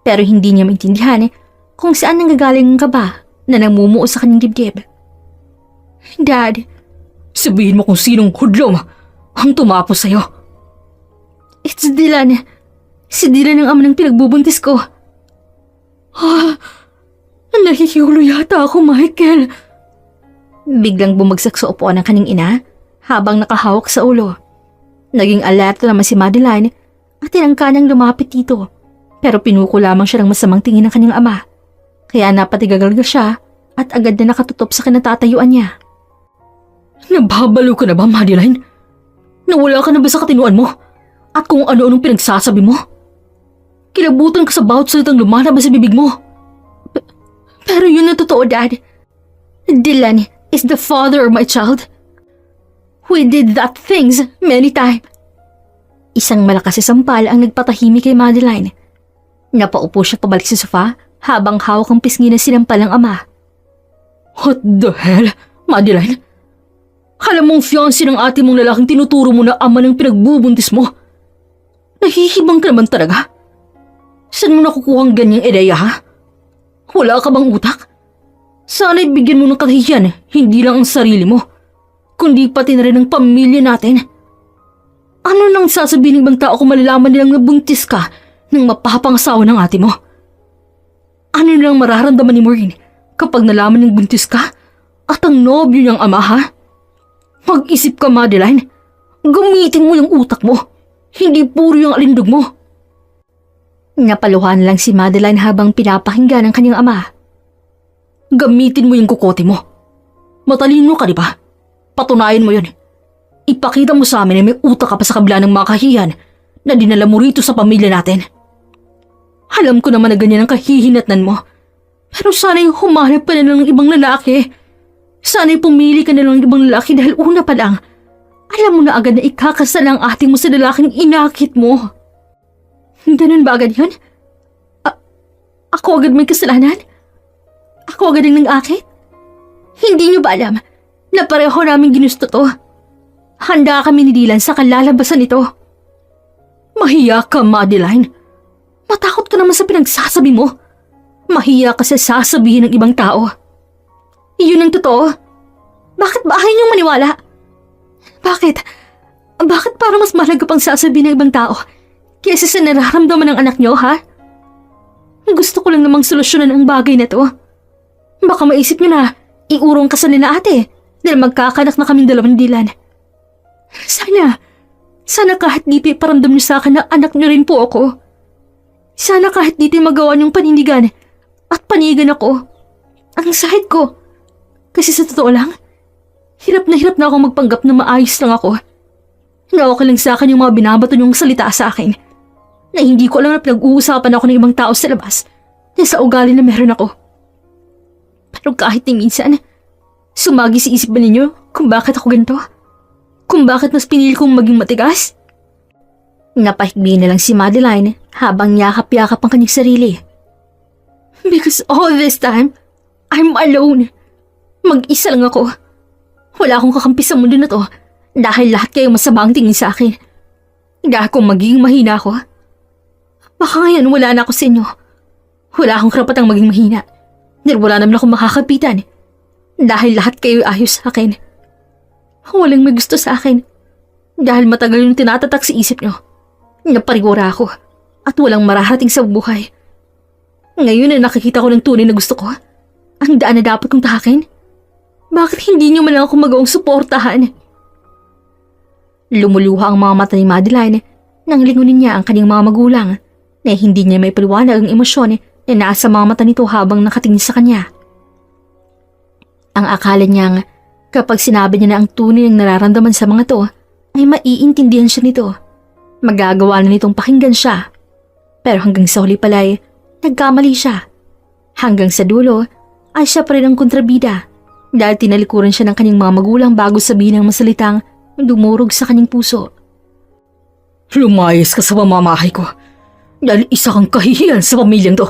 Speaker 1: pero hindi niya maintindihan kung saan nanggagaling ang kaba na namumuo sa kanyang dibdib. Dad,
Speaker 2: sabihin mo kung sinong hudlom ang tumapos sa'yo.
Speaker 1: It's Dylan. Si Dylan ang ama ng pinagbubuntis ko.
Speaker 2: Nahihiulo yata ako, Michael.
Speaker 1: Biglang bumagsak sa upuan ng kanyang ina habang nakahawak sa ulo. Naging alerto naman si Madeline at tinangka niyang lumapit dito pero pinuko lamang siya ng masamang tingin ng kanyang ama. Kaya napatigagalga siya at agad na nakatutok sa kinatatayuan niya.
Speaker 2: Nababalo ka na ba, Madeline? Nawala ka na ba sa katinuan mo? At kung ano-anong pinagsasabi mo? Kilabutan ka sa bawat salitang lumalabas sa bibig mo.
Speaker 1: Pero yun ang totoo, Dad. Dylan is the father of my child. We did that things many times. Isang malakas na sampal ang nagpatahimik kay Madeline. Napaupo siya pabalik sa sofa habang hawak ang pisngi na sinampalang ama.
Speaker 2: What the hell, Madeline? Alam mong fiancé ng ate mong lalaking tinuturo mo na ama ng pinagbubuntis mo. Nahihibang ka naman talaga. Saan mo nakukuha ang ganyang ideya, ha? Wala ka bang utak? Sana'y bigyan mo ng kahihiyan, hindi lang ang sarili mo, kundi pati na rin ang pamilya natin. Ano nang sasabihin ng ibang tao kung malalaman nilang nabuntis ka ng mapapangasawa ng ate mo? Ano nilang mararamdaman ni Maureen kapag nalaman niyang buntis ka at ang nobyo niyang ama, ha? Mag-isip ka, Madeline. Gamitin mo yung utak mo, hindi puro yung alindog mo.
Speaker 1: Napaluhan lang si Madeline habang pinapakinggan ng kanyang ama.
Speaker 2: Gamitin mo yung kukote mo. Matalino ka, di ba? Patunayan mo yun. Ipakita mo sa amin na may utak ka pa sa kabila ng mga kahihiyan na dinala mo rito sa pamilya natin. Alam ko naman na ganyan ang kahihinatnan mo. Pero sana'y humanap pa na ng ibang lalaki. Sana'y pumili ka na ng ibang lalaki dahil una pa lang, alam mo na agad na ikakasal ang ate mo sa lalaking inakit mo.
Speaker 1: Ganun ba agad yun? Ako agad may kasalanan? Ako agad ang nang-akit? Hindi niyo ba alam na pareho namin ginusto to? Handa kami ni Dylan sa kalalabasan nito.
Speaker 2: Mahiya ka, Madeline.
Speaker 1: Matakot ka naman sa pinagsasabi mo.
Speaker 2: Mahiya ka sa sasabihin ng ibang tao.
Speaker 1: Iyon ang totoo. Bakit ba ayaw niyong maniwala? Bakit? Bakit parang mas mahalaga pang sasabihin ng ibang tao kaysa sa nararamdaman ng anak niyo, ha? Gusto ko lang namang solusyonan ang bagay na to. Baka maisip niyo na iurong ka sa nila ate dahil magkakanak na kaming dalawang Dylan. Sana kahit dito iparamdam niyo sa akin na anak niyo rin po ako. Sana kahit dito magawa niyong panindigan at panigan ako. Ang sakit ko. Kasi sa totoo lang, hirap na ako magpanggap na maayos lang ako. Na okay lang sa akin yung mga binabato niyong salita sa akin. Na hindi ko alam na pinag-uusapan ako ng ibang tao sa labas na sa ugali na meron ako. Pero kahit ni minsan, sumagi sa isip ba ninyo kung bakit ako ganito? Kung bakit mas pinili kong maging matigas? Napahigbi na lang si Madeline habang yakap-yakap ang kanyang sarili. Because all this time, I'm alone. Mag-isa lang ako. Wala akong kakampi sa mundo na to dahil lahat kayo masama ang tingin sa akin. Dahil kung magiging mahina ako, baka ngayon wala na ako sa inyo. Wala akong karapatang maging mahina dahil wala naman akong makakapitan dahil lahat kayo ayos sa akin. Walang may gusto sa akin dahil matagal yung tinatatak sa isip nyo. Napariwara ako at walang mararating sa buhay. Ngayon na nakikita ko ng tunay na gusto ko, ang daan na dapat kong tahakin. Bakit hindi niyo man lang ako magawang suportahan? Lumuluha ang mga mata ni Madeline nang lingunin niya ang kanyang mga magulang na hindi niya may paliwanag ang emosyon na nasa mga mata nito habang nakatingin sa kanya. Ang akala niyang kapag sinabi niya na ang tunay ng nararamdaman sa mga to ay maiintindihan siya nito. Magagawa na nitong pakinggan siya. Pero hanggang sa huli pala'y nagkamali siya. Hanggang sa dulo ay siya pa rin ang kontrabida dahil tinalikuran siya ng kanyang mga magulang bago sabihin ang masalitang dumurog sa kanyang puso.
Speaker 2: Lumayas ka sa pamamahay ko dahil isa kang kahihiyan sa pamilyang to.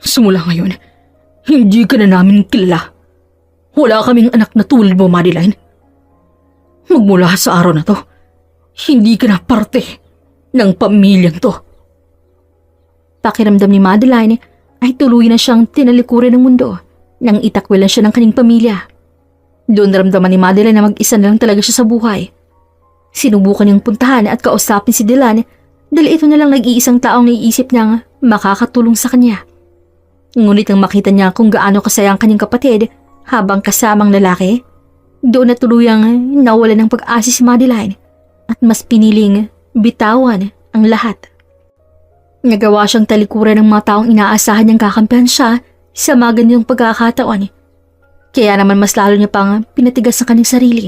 Speaker 2: Simula ngayon, hindi ka na namin kilala. Wala kaming anak na tulad mo, Madeline. Magmula sa araw na to, hindi ka na parte ng pamilyang to.
Speaker 1: Pakiramdam ni Madeline ay tuloy na siyang tinalikuran ng mundo nang itakwilan siya ng kanyang pamilya. Doon naramdaman ni Madeline na mag-isa na lang talaga siya sa buhay. Sinubukan niyang puntahan at kausapin si Dylan dahil ito na lang nag-iisang taong naiisip niyang makakatulong sa kanya. Ngunit nang makita niya kung gaano kasaya ang kanyang kapatid habang kasamang lalaki, doon na tuluyang nawala ng pag-asa si Madeline at mas piniling bitawan ang lahat. Nagawa siyang talikuran ng mga taong inaasahan niyang kakampihan siya sa mga ganitong pagkakataon. Kaya naman mas lalo niya pang pinatigas ang kanyang sarili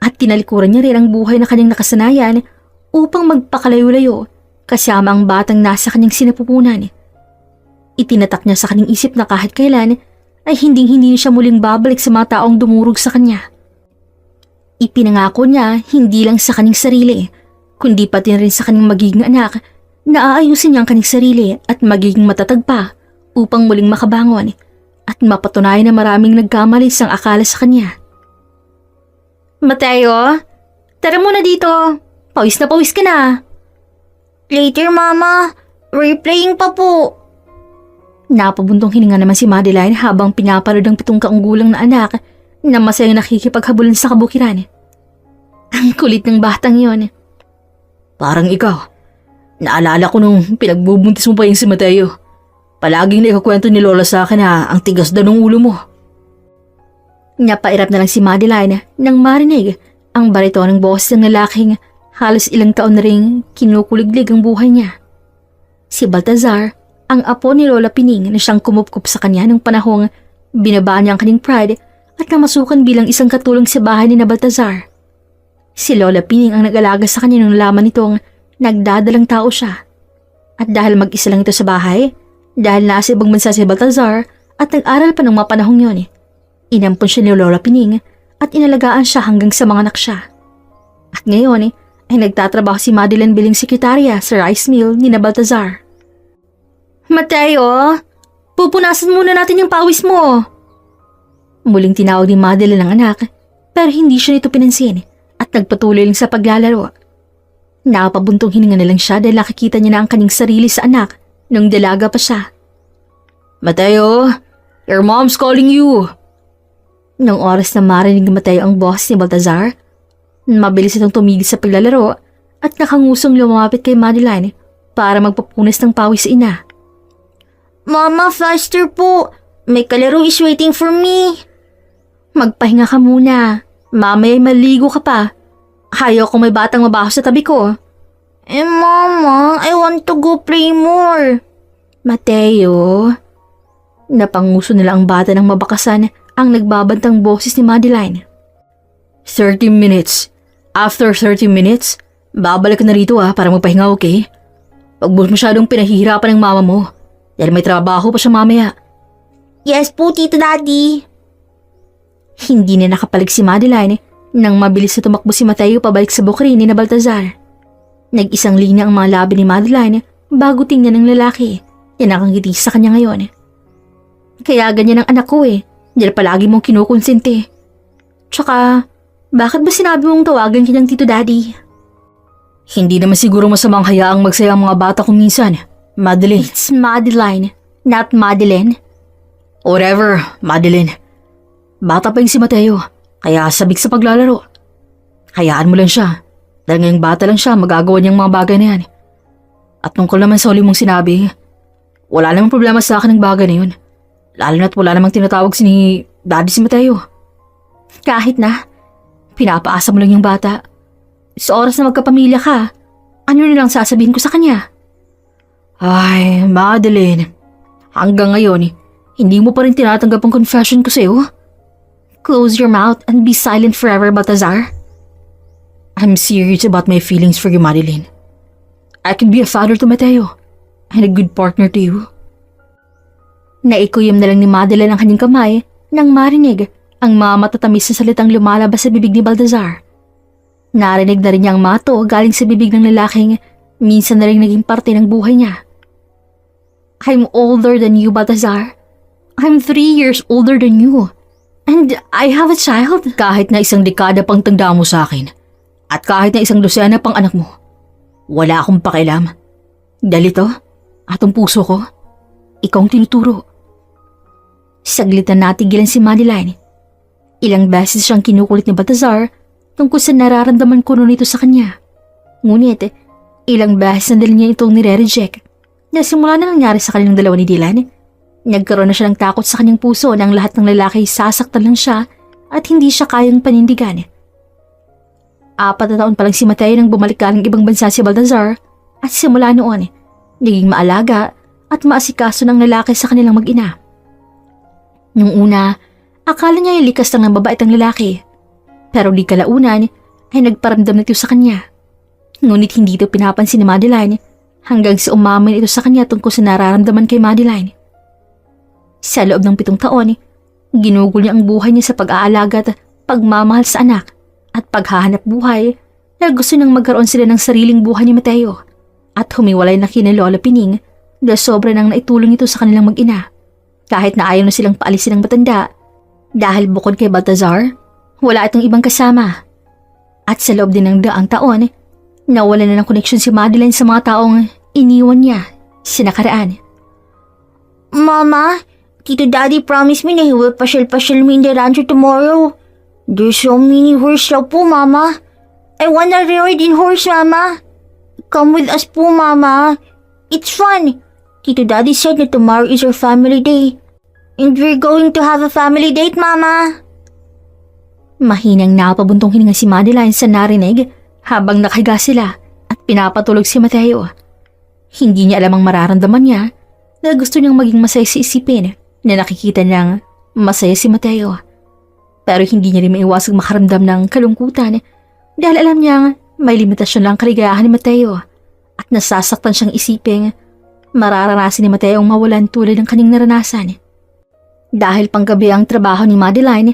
Speaker 1: at tinalikuran niya rin ang buhay na kanyang nakasanayan upang magpakalayo-layo kasama ang batang nasa kanyang sinapupunan. Itinatak niya sa kanyang isip na kahit kailan ay hinding-hindi siya muling babalik sa mga taong dumurog sa kanya. Ipinangako niya hindi lang sa kanyang sarili, kundi pati rin sa kanyang magiging anak na aayusin niya ang kanyang sarili at magiging matatag pa upang muling makabangon at mapatunayan na maraming nagkamali sa akala sa kanya. Mateo, tara muna dito. Pawis na pawis ka na.
Speaker 3: Later, Mama. We're playing pa po.
Speaker 1: Napabuntong hininga naman si Madeline habang pinaparod ang 7 taong gulang na anak na masayang nakikipaghabulan sa kabukiran. Ang kulit ng batang yon.
Speaker 2: Parang ikaw. Naalala ko nung pinagbubuntis mo pa yung si Mateo. Palaging naikakwento ni Lola sa akin na ang tigas daw ng ulo mo.
Speaker 1: Napairap na lang si Madeline nang marinig ang baritonong boses ng lalaking halos ilang taon na ring kinukuliglig ang buhay niya. Si Baltazar, ang apo ni Lola Pining na siyang kumupkup sa kanya nung panahong binabaan niya ang kanyang pride at namasukan bilang isang katulong sa bahay ni na Baltazar. Si Lola Pining ang nag-alaga sa kanya nung nalaman nitong nagdadalang tao siya. At dahil mag-isa lang ito sa bahay, dahil nasa ibang bansa si Baltazar at nag-aral pa ng mga panahong yun, inampon siya ni Lola Pining at inalagaan siya hanggang sa mga anak siya. At ngayon ay nagtatrabaho si Madeline bilang sekretarya sa rice mill ni na Baltazar. Mateo, pupunasan muna natin yung pawis mo. Muling tinawag ni Madeline ang anak, pero hindi siya nito pinansin at nagpatuloy lang sa paglalaro. Nakapabuntong hininga na lang siya dahil nakikita niya na ang kanyang sarili sa anak nung dalaga pa siya. Mateo, your mom's calling you. Nung oras na marinig ni Mateo ang boss ni Baltazar, mabilis itong tumigil sa paglalaro at nakangusong lumapit kay Madeline para magpapunas ng pawis sa ina.
Speaker 3: Mama, faster po. May kalaro is waiting for me.
Speaker 1: Magpahinga ka muna. Mamaya maligo ka pa. Ayaw kung may batang mabaho sa tabi ko.
Speaker 3: Mama, I want to go play more.
Speaker 1: Mateo. Napanguso nila ang bata ng mabakasan ang nagbabantang boses ni Madeline. 30 minutes. After 30 minutes, babalik ka na rito para magpahinga, okay? Huwag mo masyadong pinahihirapan ng mama mo dahil may trabaho pa siya mamaya.
Speaker 3: Yes po, Tito Daddy.
Speaker 1: Hindi na nakapalig si Madeline nang mabilis na tumakbo si Mateo pabalik sa bukrin ni na Baltazar. Nag-isang linya ang mga labi ni Madeline bago tingnan ng lalaki na nakangiti sa kanya ngayon. Kaya ganyan ang anak ko dahil palagi mong kinukonsente. Tsaka, bakit ba sinabi mong tawagan kanyang Tito Daddy? Hindi naman siguro masamang hayaang magsaya ang mga bata kung minsan, Madeline. It's Madeline, not Madeline. Whatever, Madeline. Bata pa yung si Mateo, kaya sabik sa paglalaro. Hayaan mo lang siya, dahil ngayong bata lang siya magagawa niyang mga bagay na yan. At tungkol naman sa huli mong sinabi, wala namang problema sa akin ng bagay na yun. Lalo na't wala namang tinatawag si Daddy si Mateo. Kahit na, pinapaasa mo lang yung bata. Sa oras na magkapamilya ka, ano nilang sasabihin ko sa kanya? Ay, Madeline, hanggang ngayon, hindi mo pa rin tinatanggap ang confession ko sa'yo? Close your mouth and be silent forever, Baltazar. I'm serious about my feelings for you, Madeline. I can be a father to Mateo and a good partner to you. Naikuyom na lang ni Madeline ang kanyang kamay nang marinig ang mga matatamis na salitang lumalabas sa bibig ni Baltazar. Narinig na rin niya ang mato galing sa bibig ng lalaking minsan na rin naging parte ng buhay niya. I'm older than you, Baltazar. I'm 3 years older than you. And I have a child. Kahit na isang dekada pang tanda mo sa akin, at kahit na isang dosena pang anak mo, wala akong pakialam. Dahil ito, atong puso ko, ikaw ang tinuturo. Saglit na natigilan si Madeline. Ilang beses siyang kinukulit ni Baltazar tungkol sa nararamdaman ko noon ito sa kanya. Ngunit, ilang beses na dali niya itong nire-reject. Na simula na nangyari sa kanilang dalawa ni Dylan, nagkaroon na siya ng takot sa kanyang puso na ang lahat ng lalaki sasaktan lang siya at hindi siya kayang panindigan. 4 na taon pa lang si Mateo nang bumalik galing ibang bansa si Baltazar at simula noon, naging maalaga at maasikaso ng lalaki sa kanilang mag-ina. Nung una, akala niya ay likas lang ng babae at ang lalaki. Pero di kalaunan ay nagparamdam na ito sa kanya. Ngunit hindi ito pinapansin ni Madeline hanggang sa umamin ito sa kanya tungkol sa nararamdaman kay Madeline. Sa loob ng 7 taon, ginugol niya ang buhay niya sa pag-aalaga at pagmamahal sa anak at paghahanap buhay dahil gusto niyang magkaroon sila ng sariling buhay ni Mateo at humiwalay na kina Lola Pining dahil sobra nang naitulong ito sa kanilang mag-ina. Kahit na ayaw na silang paalisin ng matanda dahil bukod kay Baltazar, wala itong ibang kasama. At sa loob din ng 2 taon, nawala na ng koneksyon si Madeline sa mga taong iniwan niya sa nakaraan.
Speaker 3: Mama, Tito Daddy promised me na he will pasyal-pasyal me in the rancho tomorrow. There's so many horse raw po, Mama. I wanna ride in horse, Mama. Come with us po, Mama. It's fun. Tito Daddy said na tomorrow is our family day. And we're going to have a family date, Mama.
Speaker 1: Mahinang napabuntong hininga si Madeline sa narinig habang nakahiga sila at pinapatulog si Mateo. Hindi niya alam ang mararamdaman niya na gusto niyang maging masaya si isipin na nakikita niyang masaya si Mateo. Pero hindi niya rin maiwasang makaramdam ng kalungkutan dahil alam niyang may limitasyon lang kaligayahan ni Mateo at nasasaktan siyang isiping mararanasin ni Mateo ang mawalan tulad ng kanyang naranasan. Dahil panggabi ang trabaho ni Madeline,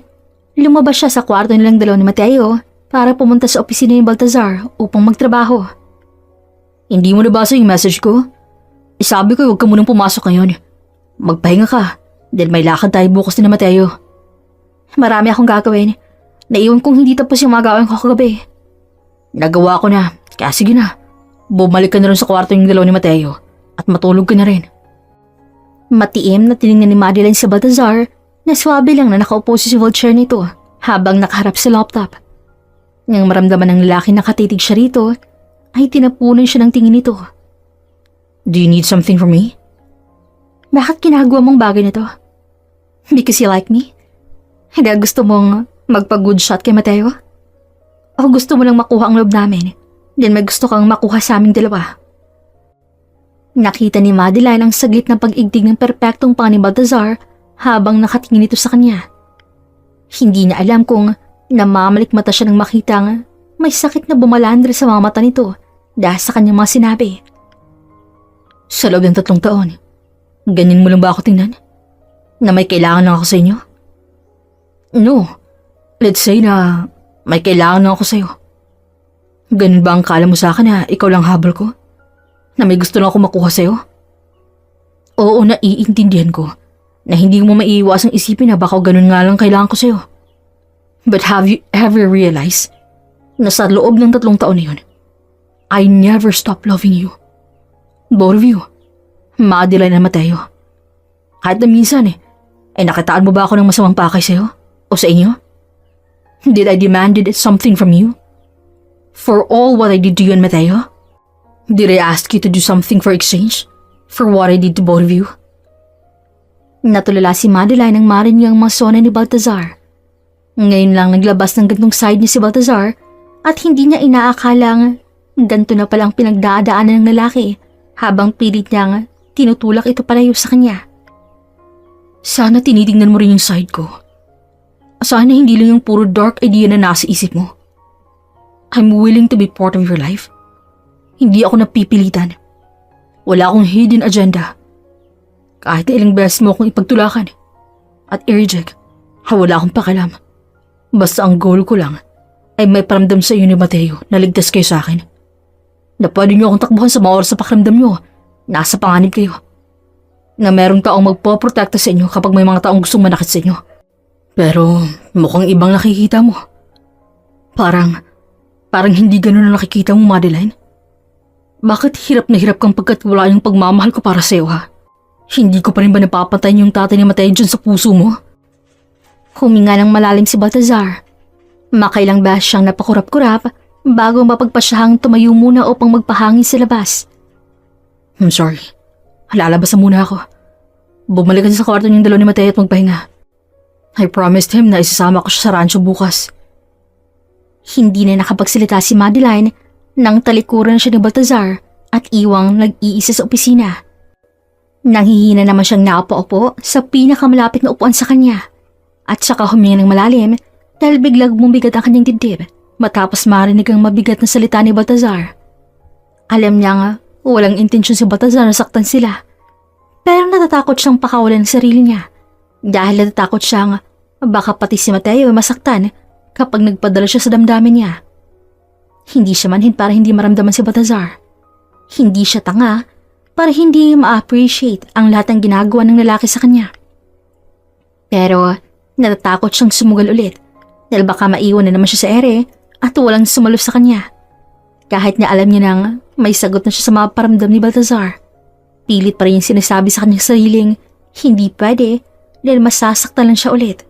Speaker 1: lumabas siya sa kwarto nilang dalawa ni Mateo para pumunta sa opisina ni Baltazar upang magtrabaho.
Speaker 2: Hindi mo nabasa yung message ko? Sabi ko huwag ka munang pumasok ngayon. Magpahinga ka dahil may lakad tayo bukas ni Mateo.
Speaker 1: Marami akong gagawin. Naiwan kong hindi tapos yung mga gawin ko kagabi.
Speaker 2: Nagawa ko na, kaya sige na. Bumalik ka na rin sa kwarto yung dalaw ni Mateo at matulog ka na rin.
Speaker 1: Matiim na tinignan ni Madeline si Baltazar na swabe lang na nakaupo sa swivel chair nito habang nakaharap sa laptop. Nang maramdaman ng lalaki na katitig siya rito, ay tinapunan siya ng tingin nito.
Speaker 2: Do you need something from me?
Speaker 1: Bakit ginagawa mong bagay na to? Because you like me? Hindi gusto mong magpa-good shot kay Mateo? O gusto mo lang makuha ang loob namin, then may gusto kang makuha sa aming dalawa? Nakita ni Madeline ang saglit na pag-igting ng perpektong panga ni Baltazar habang nakatingin ito sa kanya. Hindi niya alam kung namamalik mata siya nang makitang may sakit na bumalandra sa mga mata nito dahil sa kanyang mga sinabi.
Speaker 2: Sa loob ng 3 taon, ganyan mo lang ba ako tingnan? Na may kailangan lang ako sa inyo? No, let's say na may kailangan lang ako sa'yo. Ganun ba ang kala mo sa akin na ikaw lang habol ko? Na may gusto lang ako makuha sa'yo? Oo, naiintindihan ko na hindi mo maiiwasang isipin na baka ganun nga lang kailangan ko sa'yo. But have you ever realized na sa loob ng 3 taon na yun, I never stopped loving you. Both of you, Madeline at Mateo. Kahit na minsan ay nakataan mo ba ako ng masamang pakay sa'yo? O sa inyo? Did I demanded something from you? For all what I did to you and Mateo? Did I ask you to do something for exchange? For what I did to both of you?
Speaker 1: Natulala si Madeline nang marinig ang mga sona ni Baltazar. Ngayon lang naglabas ng gantong side niya si Baltazar at hindi niya inaakalang ganito na palang pinagdadaanan ng lalaki habang pilit niyang tinutulak ito palayo sa kanya.
Speaker 2: Sana tinitingnan mo rin yung side ko. Sana hindi lang yung puro dark idea na nasa isip mo. I'm willing to be part of your life. Hindi ako napipilitan. Wala akong hidden agenda. Kahit na ilang beses mo akong ipagtulakan at i-reject, wala akong pakialam. Basta ang goal ko lang ay may paramdam sa iyo ni Mateo na ligtas kayo sa akin. Na pwede niyo akong takbuhan sa mga oras sa pakiramdam niyo. Nasa panganib kayo. Na merong taong magpoprotekta sa inyo kapag may mga taong gustong manakit sa inyo. Pero mukhang ibang nakikita mo. Parang hindi ganun ang nakikita mo, Madeline. Bakit hirap na hirap kang pagkatiwala yung pagmamahal ko para sa'yo, ha? Hindi ko pa rin ba napapatayin yung tatay ni Mateo dyan sa puso mo?
Speaker 1: Huminga ng malalim si Baltazar. Makailang beses siyang napakurap-kurap bago mapagpasyahang tumayo muna upang magpahangin sa labas.
Speaker 2: I'm sorry. Lalabas na muna ako. Bumalik ka sa kwarto niyong dalaw ni Mateo at magpahinga. I promised him na isasama ko siya sa rancho bukas.
Speaker 1: Hindi na nakapagsalita si Madeline nang talikuran siya ni Baltazar at iwang nag-iisa sa opisina. Nanghihina naman siyang nakapaupo sa pinakamalapit na upuan sa kanya at saka huminga ng malalim dahil biglang bumigat ang kanyang dibdib matapos marinig ang mabigat na salita ni Baltazar. Alam niya nga walang intensyon si Baltazar na saktan sila, pero natatakot siyang pakawalan ng sarili niya dahil natatakot siyang baka pati si Mateo ay masaktan kapag nagpadala siya sa damdamin niya. Hindi siya manhin para hindi maramdaman si Baltazar. Hindi siya tanga para hindi ma-appreciate ang lahat ng ginagawa ng lalaki sa kanya. Pero natatakot siyang sumugal ulit dahil baka maiwan na naman siya sa ere at walang sumalo sa kanya. Kahit na alam niya nang may sagot na siya sa mga paramdam ni Baltazar, pilit pa rin yung sinasabi sa kanyang sariling hindi pwede dahil masasaktan lang siya ulit.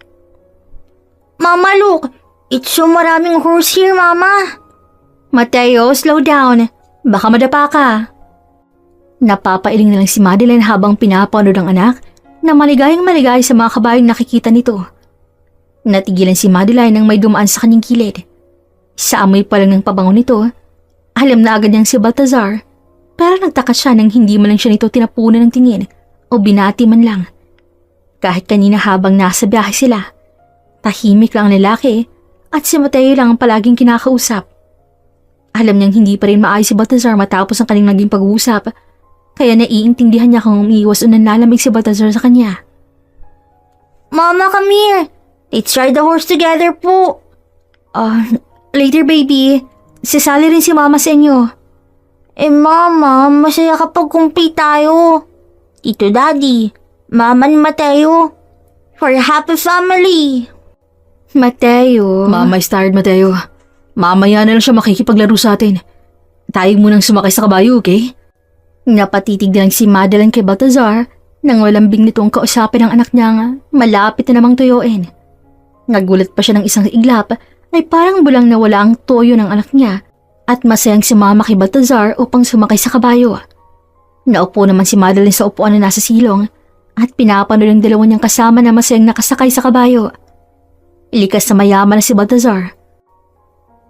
Speaker 3: Mama, look! It's so maraming horse here, Mama!
Speaker 1: Mateo, slow down. Baka madapa ka. Napapailing na lang si Madeline habang pinapanood ang anak na maligayang maligay sa mga kabayong nakikita nito. Natigilan si Madeline nang may dumaan sa kanyang kilid. Sa amoy pa lang ng pabango nito, alam na agad niyang si Baltazar, pero nagtaka siya nang hindi man lang siya nito tinapunan ng tingin o binati man lang. Kahit kanina habang nasa biyahe sila, tahimik lang ang lalaki at si Mateo lang ang palaging kinakausap. Alam niyang hindi pa rin maayos si Baltazar matapos ang kanyang naging pag-uusap, kaya naiintindihan niya kung umiiwas o nanlalamig si Baltazar sa kanya.
Speaker 3: Mama, come here! Let's ride the horse together po!
Speaker 1: Later, baby. Sasali rin si mama sa inyo.
Speaker 3: Mama, masaya kapag complete tayo. Tito Daddy, Mama ni Mateo. For a happy family.
Speaker 1: Mateo.
Speaker 2: Mama is tired, Mateo. Mamaya na lang siya makikipaglaro sa atin. Tayo munang sumakay sa kabayo, okay?
Speaker 1: Napatitig lang si Madeline kay Baltazar nang walambing nitong kausapin ng anak niya nga malapit na namang tuyuin. Nagulat pa siya ng isang iglap ay parang bulang nawala ang toyo ng anak niya at masayang si Mama kay Baltazar upang sumakay sa kabayo. Naupo naman si Madeline sa upuan na nasa silong at pinapanood ang dalawa niyang kasama na masayang nakasakay sa kabayo. Likas na mayaman na si Baltazar.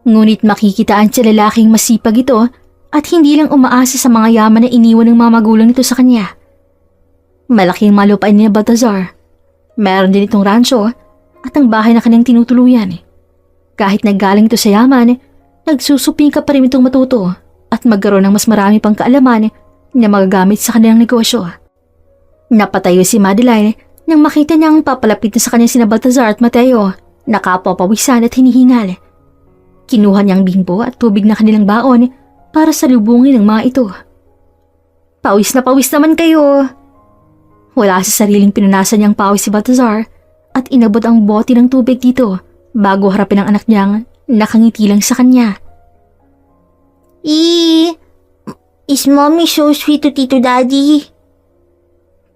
Speaker 1: Ngunit makikitaan sa lalaking masipag ito at hindi lang umaasa sa mga yaman na iniwan ng mga magulang nito sa kanya. Malaking malupain ni Baltazar. Meron din itong rancho at ang bahay na kanyang tinutuluyan. Kahit naggaling ito sa yaman, nagsusuping ka pa rin itong matuto at magkaroon ng mas marami pang kaalaman na magagamit sa kanilang negosyo. Napatayo si Madeline nang makita niyang papalapit na sa kanya sina Baltazar at Mateo, nakapapawisan at hinihingal. Kinuha niyang bimbo at tubig na kanilang baon para salubungin ng mga ito. Pawis na pawis naman kayo. Wala sa sariling pinunasan niyang pawis si Baltazar at inabot ang bote ng tubig dito bago harapin ang anak niyang nakangiti lang sa kanya.
Speaker 3: Is Mommy so sweet to Tito Daddy?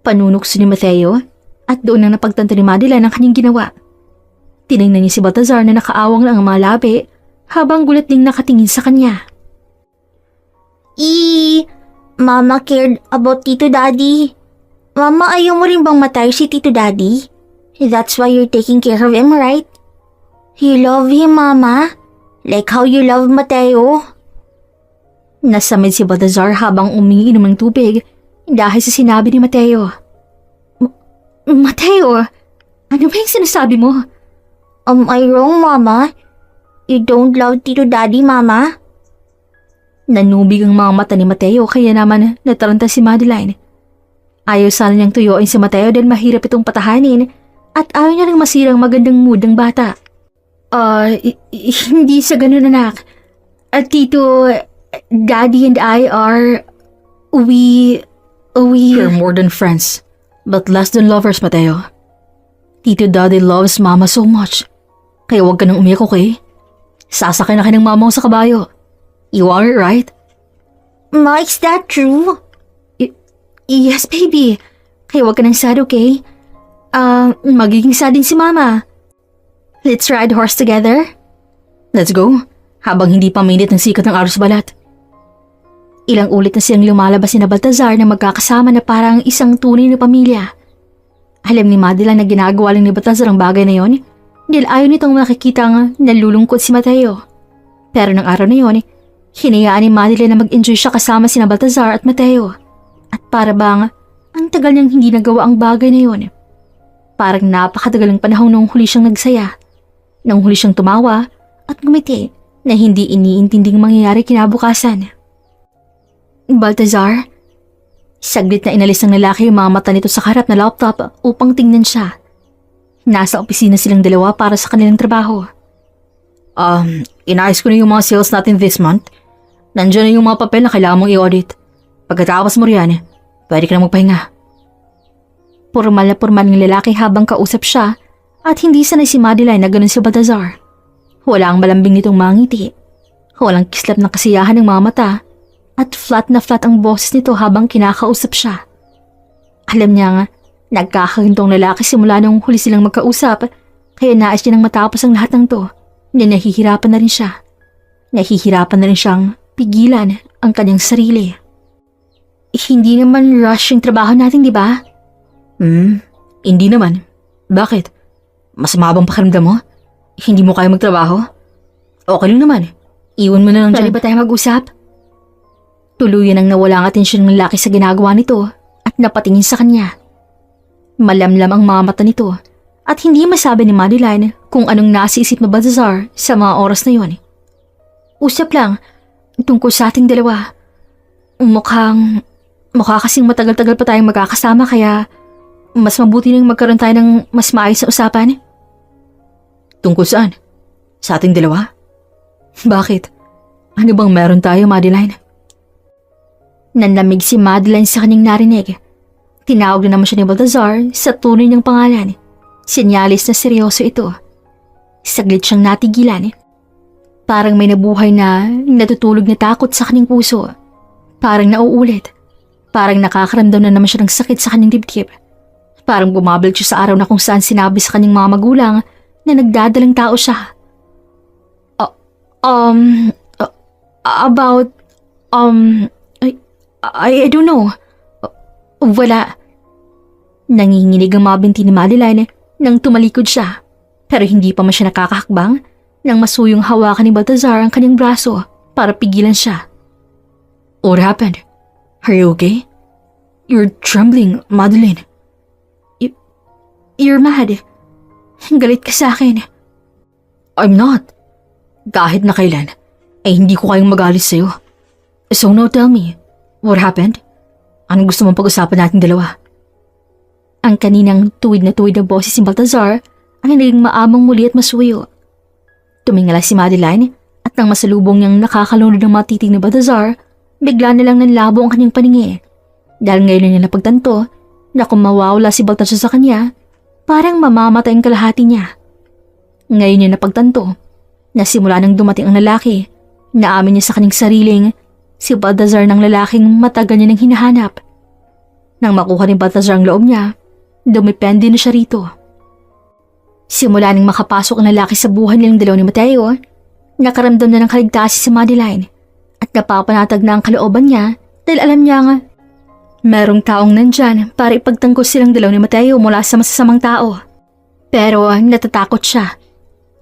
Speaker 1: Panunokso ni Mateo at doon nang napagtanto ni Madeline ang kanyang ginawa. Tinignan niya si Baltazar na nakaawang lang ang mga labi habang gulat ding nakatingin sa kanya.
Speaker 3: Mama cared about Tito Daddy. Mama, ayaw mo rin bang matay si Tito Daddy? That's why you're taking care of him, right? You love him, Mama? Like how you love Mateo?
Speaker 1: Nasamid si Baltazar habang umiinom ng tubig dahil sa sinabi ni Mateo. Mateo, ano ba yung sinasabi mo?
Speaker 3: Am I wrong, Mama? You don't love Tito Daddy, Mama?
Speaker 1: Nanubig ang mga mata ni Mateo kaya naman nataranta si Madeline. Ayaw sana niyang tuyuin si Mateo dahil mahirap itong patahanin at ayaw niya rin masirang magandang mood ng bata. Hindi sa ganun, anak. Tito, Daddy and I are... We...
Speaker 2: You're more than friends, but less than lovers, Mateo. Tito Daddy loves Mama so much. Kaya huwag ka nang umiyak, okay? Sasakay na kayo ng mama mo sa kabayo. You want it, right?
Speaker 3: Ma, is that true?
Speaker 1: Yes, baby. Kaya huwag ka nang sad, okay? Magiging sad din si Mama. Let's ride horse together?
Speaker 2: Let's go. Habang hindi pa mainit ng sikat ng araw sa balat.
Speaker 1: Ilang ulit na silang lumalabas ni Baltazar na magkakasama na parang isang tunay na pamilya. Alam ni Madeline na ginagawa lang ni Baltazar ang bagay na yon dahil ayaw nitong makikitang nalulungkot si Mateo. Pero ng araw na yon, hinayaan ni Madeline na mag-enjoy siya kasama sina Baltazar at Mateo. At para bang ang tagal niyang hindi nagawa ang bagay na yon. Parang napakatagal ng panahon nung huli siyang nagsaya. Nang huli siyang tumawa at ngumiti na hindi iniintinding mangyayari kinabukasan. Baltazar, saglit na inalis ng lalaki yung mga mata nito sa harap na laptop upang tingnan siya. Nasa opisina silang dalawa para sa kanilang trabaho.
Speaker 2: Inayos ko na yung mga sales natin this month. Nandiyan na yung mga papel na kailangan mong i-audit. Pagkatapos mo riyan, pwede ka na magpahinga.
Speaker 1: Pormal na pormal ng lalaki habang kausap siya at hindi sanay si Madeline na ganun si Baltazar. Wala ang malambing nitong mga ngiti. Walang kislap ng kasiyahan ng mga mata at flat na flat ang boses nito habang kinakausap siya. Alam niya nga, nagkakagintong lalaki simula nung huli silang magkausap kaya nais niya nang matapos ang lahat ng to na nahihirapan na rin siya. Nahihirapan na rin siyang pigilan ang kanyang sarili. Hindi naman rush yung trabaho natin, di ba?
Speaker 2: Hindi naman. Bakit? Masama bang pakiramdam mo? Hindi mo kaya magtrabaho? Okay lang naman. Iwan mo na lang
Speaker 1: Pwede
Speaker 2: dyan.
Speaker 1: ba tayo mag-usap? Tuluyan ang nawala ang atensyon ng lalaki sa ginagawa nito at napatingin sa kanya. Malamlam ang mga mata nito at hindi masabi ni Madeline kung anong nasa isip na Baltazar sa mga oras na yon. Usap lang tungkol sa ating dalawa. Mukha kasing matagal-tagal pa tayong magkakasama kaya mas mabuti nang magkaroon tayo ng mas maayos na usapan.
Speaker 2: Tungkol saan? Sa ating dalawa? Bakit? Ano bang meron tayo, Madeline?
Speaker 1: Nanlamig si Madeline sa kanyang narinig. Tinawag na naman siya ni Balthazar sa tunay niyang pangalan. Sinyalis na seryoso ito. Saglit siyang natigilan. Parang may nabuhay na natutulog na takot sa kanyang puso. Parang nauulit. Parang nakakaramdam na naman siya ng sakit sa kanyang dibdib. Parang bumabalik siya sa araw na kung saan sinabi sa kanyang mga magulang na nagdadalang tao siya. About, I don't know. Wala. Nanginginig ang mga binti ni Madeline nang tumalikod siya. Pero hindi pa man siya nakakahakbang nang masuyong hawakan ni Balthazar ang kanyang braso para pigilan siya.
Speaker 2: What happened? Are you okay? You're trembling, Madeline.
Speaker 1: You're mad. Galit ka sa akin.
Speaker 2: I'm not. Kahit na kailan, ay hindi ko kayong magalit sa'yo. So now tell me, what happened? Anong gusto mong pag-usapan natin dalawa?
Speaker 1: Ang kaninang tuwid na boses ni Balthazar ang naging maamang muli at masuyo. Tumingala si Madeline at nang masalubong niyang nakakalunod ng mga titig ni Balthazar, bigla na lang nanlabo ang kanyang paningi. Dahil ngayon niya napagtanto na kung mawawala si Balthazar sa kanya, parang mamamatay ang kalahati niya. Ngayon niya napagtanto na simula nang dumating ang lalaki, naamin niya sa kanyang sariling si Balthazar ng lalaking matagal niya nang hinahanap. Nang makuha ni Balthazar ang loob niya, dumipende na siya rito. Simula nang makapasok ang lalaki sa buhay nilang dalaw ni Mateo, nakaramdam na ng kaligtasan si Madeline at napapanatag na ang kalooban niya dahil alam niya nga merong taong nandyan para ipagtanggol silang dalaw ni Mateo mula sa masasamang tao. Pero natatakot siya.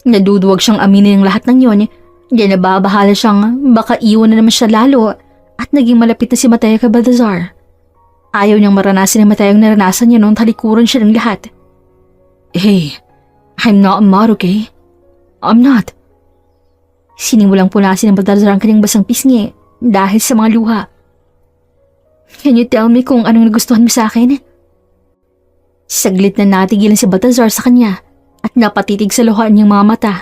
Speaker 1: Naduduwag siyang aminin ang lahat ng yon. Diyan nababahala siyang baka iwan na naman siya lalo at naging malapit na si Mateo kay Balthazar. Ayaw niyang maranasan ni Mateo ang naranasan niya noong talikuran siya ng lahat.
Speaker 2: Hey, I'm not mad, okay? I'm not.
Speaker 1: Sinimulang punasin ng Balthazar ang kanyang basang pisngi dahil sa mga luha. Can you tell me kung anong nagustuhan mo sa akin? Saglit na natigilan si Balthazar sa kanya at napatitig sa luhaan niyang mga mata.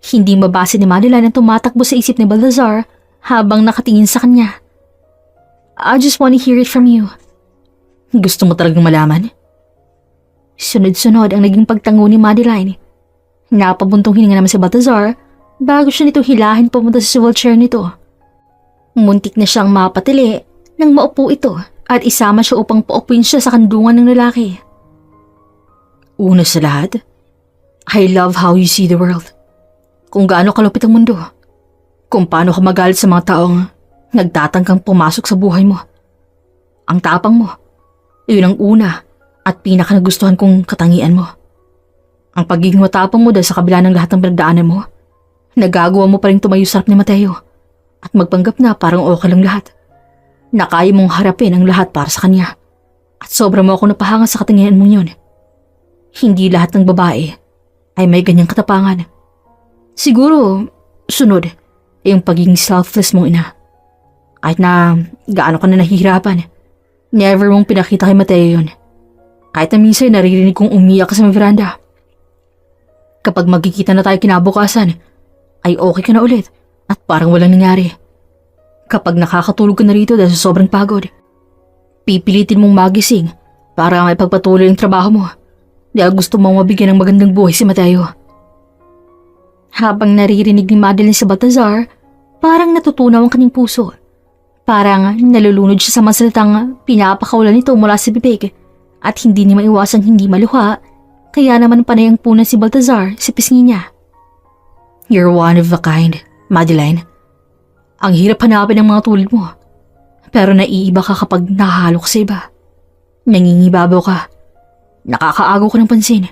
Speaker 1: Hindi mabasa ni Madeline ang tumatakbo sa isip ni Balthazar habang nakatingin sa kanya. I just want to hear it from you.
Speaker 2: Gusto mo talagang malaman?
Speaker 1: Sunod-sunod ang naging pagtango ni Madeline. Napabuntong hininga naman si Balthazar bago siya nito hilahin papunta sa swivel chair nito. Muntik na siyang mapatili nang maupo ito at isama siya upang paupuin siya sa kandungan ng lalaki.
Speaker 2: Una sa lahat, I love how you see the world. Kung gaano kalupit ang mundo. Kung paano ka magalit sa mga taong nagtatangkang pumasok sa buhay mo. Ang tapang mo, yun ang una at pinakanagustuhan kong katangian mo. Ang pagiging matapang mo dahil sa kabila ng lahat ng pinagdaanan mo, nagagawa mo pa rin tumayo sa harap ni Mateo at magpanggap na parang okay lang lahat. Na kaya mong harapin ang lahat para sa kanya at sobra mo ako napahanga sa katangian mo yun. Hindi lahat ng babae ay may ganyang katapangan. Siguro, sunod, yung pagiging selfless mong ina. Kahit na gaano ka na nahihirapan, never mong pinakita kay Mateo yun. Kahit na minsan naririnig kong umiyak ka sa may veranda. Kapag magkikita na tayo kinabukasan, ay okay ka na ulit at parang walang nangyari. Kapag nakakatulog ka na rito dahil sa sobrang pagod, pipilitin mong magising para maipagpatuloy ang trabaho mo dahil gusto mong mabigyan ng magandang buhay si Mateo.
Speaker 1: Habang naririnig ni Madeline sa Balthazar, parang natutunaw ang kanyang puso. Parang nalulunod siya sa mga salitang pinapakawalan nito mula sa bibig at hindi niya maiwasang hindi maluha, kaya naman panay ang punan si Balthazar sa pisngi niya.
Speaker 2: You're one of a kind, Madeline. Ang hirap hanapin ng mga tulad mo. Pero naiiba ka kapag nahahalo ka sa iba. Nangingibabaw ka. Nakakaagaw ka ng pansin.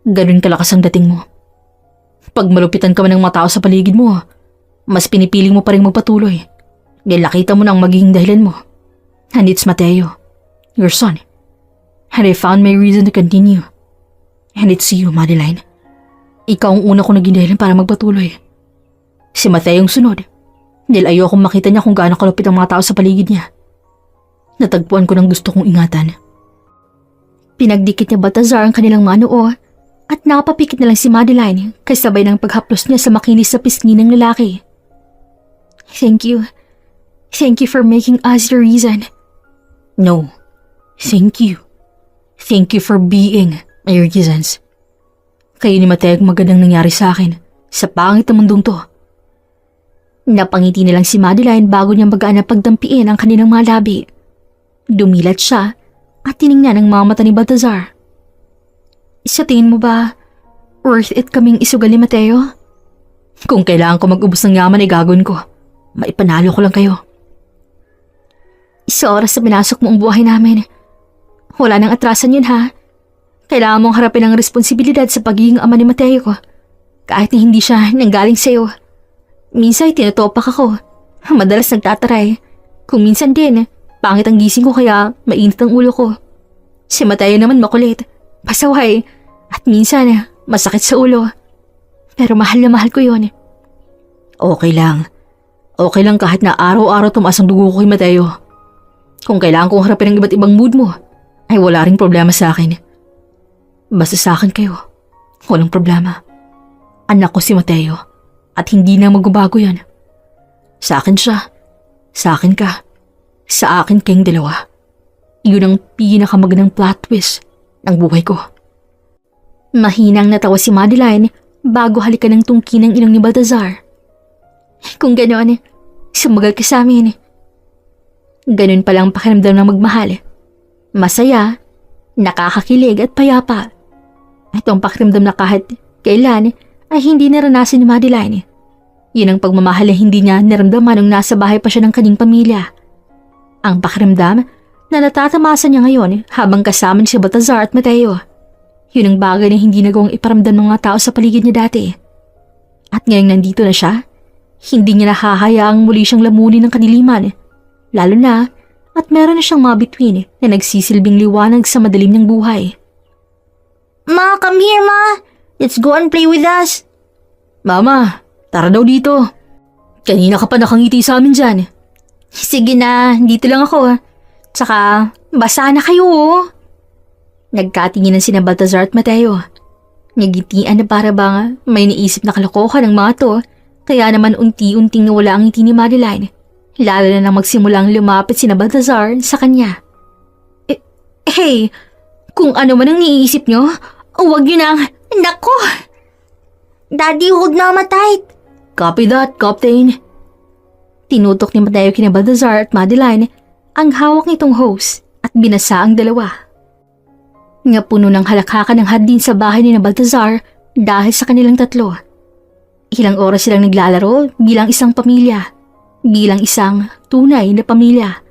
Speaker 2: Ganun kalakas ang dating mo. Pag malupitan ka man ng mga tao sa paligid mo, mas pinipiling mo pa rin magpatuloy. Dahil nakita mo na ang magiging dahilan mo. And it's Mateo, your son. And I found my reason to continue. And it's you, Madeline. Ikaw ang una kong naging dahilan para magpatuloy. Si Mateo ang sunod. Dahil ayokong makita niya kung gaano kalupit ang mga tao sa paligid niya. Natagpuan ko ng gusto kong ingatan.
Speaker 1: Pinagdikit niya Balthazar ang kanilang mga noo at nakapapikit na lang si Madeline kasabay ng paghaplos niya sa makinis sa pisngi ng lalaki. Thank you. Thank you for making us the reason.
Speaker 2: No. Thank you. Thank you for being my reasons. Kayo ni Mateo ang magandang nangyari sa akin sa pangit na mundong to.
Speaker 1: Napangiti na lang si Madeline bago niya magaan na pagdampiin ang kanilang mga labi. Dumilat siya at tiningnan ang mga mata ni Baltazar. Sa tingin mo ba, worth it kaming isugal ni Mateo?
Speaker 2: Kung kailangan ko mag-ubos ng yaman ay gagawin ko. Maipanalo ko lang kayo.
Speaker 1: Sa oras na pinasok mo ang buhay namin, wala nang atrasan yun ha. Kailangan mong harapin ang responsibilidad sa pagiging ama ni Mateo ko. Kahit na hindi siya nanggaling sa'yo. Minsan ay tinatopak ako. Madalas nagtataray. Kung minsan din, pangit ang gising ko kaya mainit ang ulo ko. Si Mateo naman makulit, pasaway, at minsan masakit sa ulo. Pero mahal na mahal ko yun.
Speaker 2: Okay lang. Okay lang kahit na araw-araw tumaas ang dugo ko kay Mateo. Kung kailangan kong harapin ang iba't ibang mood mo, ay wala ring problema sa akin. Basta sa akin kayo, walang problema. Anak ko si Mateo at hindi na magbabago yan. Sa akin siya, sa akin ka, sa akin kayong dalawa. Iyon ang pinakamagandang plot twist ng buhay ko.
Speaker 1: Mahinang natawa si Madeline bago halikan ng tungki ng inang ni Baltazar. Kung gano'n, sumagal ka sa amin. Ganun palang pakiramdam ng magmahal. Masaya, nakakakilig at payapa. Itong pakiramdam na kahit kailan ay hindi naranasan ni Madeline. Yun ang pagmamahal na hindi niya naramdaman nung nasa bahay pa siya ng kanyang pamilya. Ang pakiramdam na natatamasa niya ngayon habang kasama si Baltazar at Mateo. Yun ang bagay na hindi nagawang iparamdam ng mga tao sa paligid niya dati. At ngayong nandito na siya, hindi niya nahahayaang muli siyang lamunin ng kadiliman. Lalo na at meron na siyang mga bituin na nagsisilbing liwanag sa madilim niyang buhay.
Speaker 3: Ma, come here, Ma. Let's go and play with us.
Speaker 2: Mama, tara daw dito. Kanina ka pa nakangiti sa amin dyan.
Speaker 1: Sige na, dito lang ako. Tsaka, basa na kayo. Nagkatinginan sina Baltazar at Mateo. Nagitian na para bang may naisip na kalokohan ng mga to, kaya naman unti-unting nawala ang ngiti ni Madeline. Lalo na nang magsimulang lumapit sina Baltazar sa kanya. Hey, kung ano man ang niisip nyo, huwag nyo nang, nako!
Speaker 3: Daddy, hold Mama tight.
Speaker 2: Copy that, Captain.
Speaker 1: Tinutok ni Mateo kina Baltazar at Madeline ang hawak nitong hose at binasa ang dalawa. Nga puno ng halakhakan ng hadin sa bahay ni Baltazar dahil sa kanilang tatlo. Ilang oras silang naglalaro bilang isang pamilya. Bilang isang tunay na pamilya.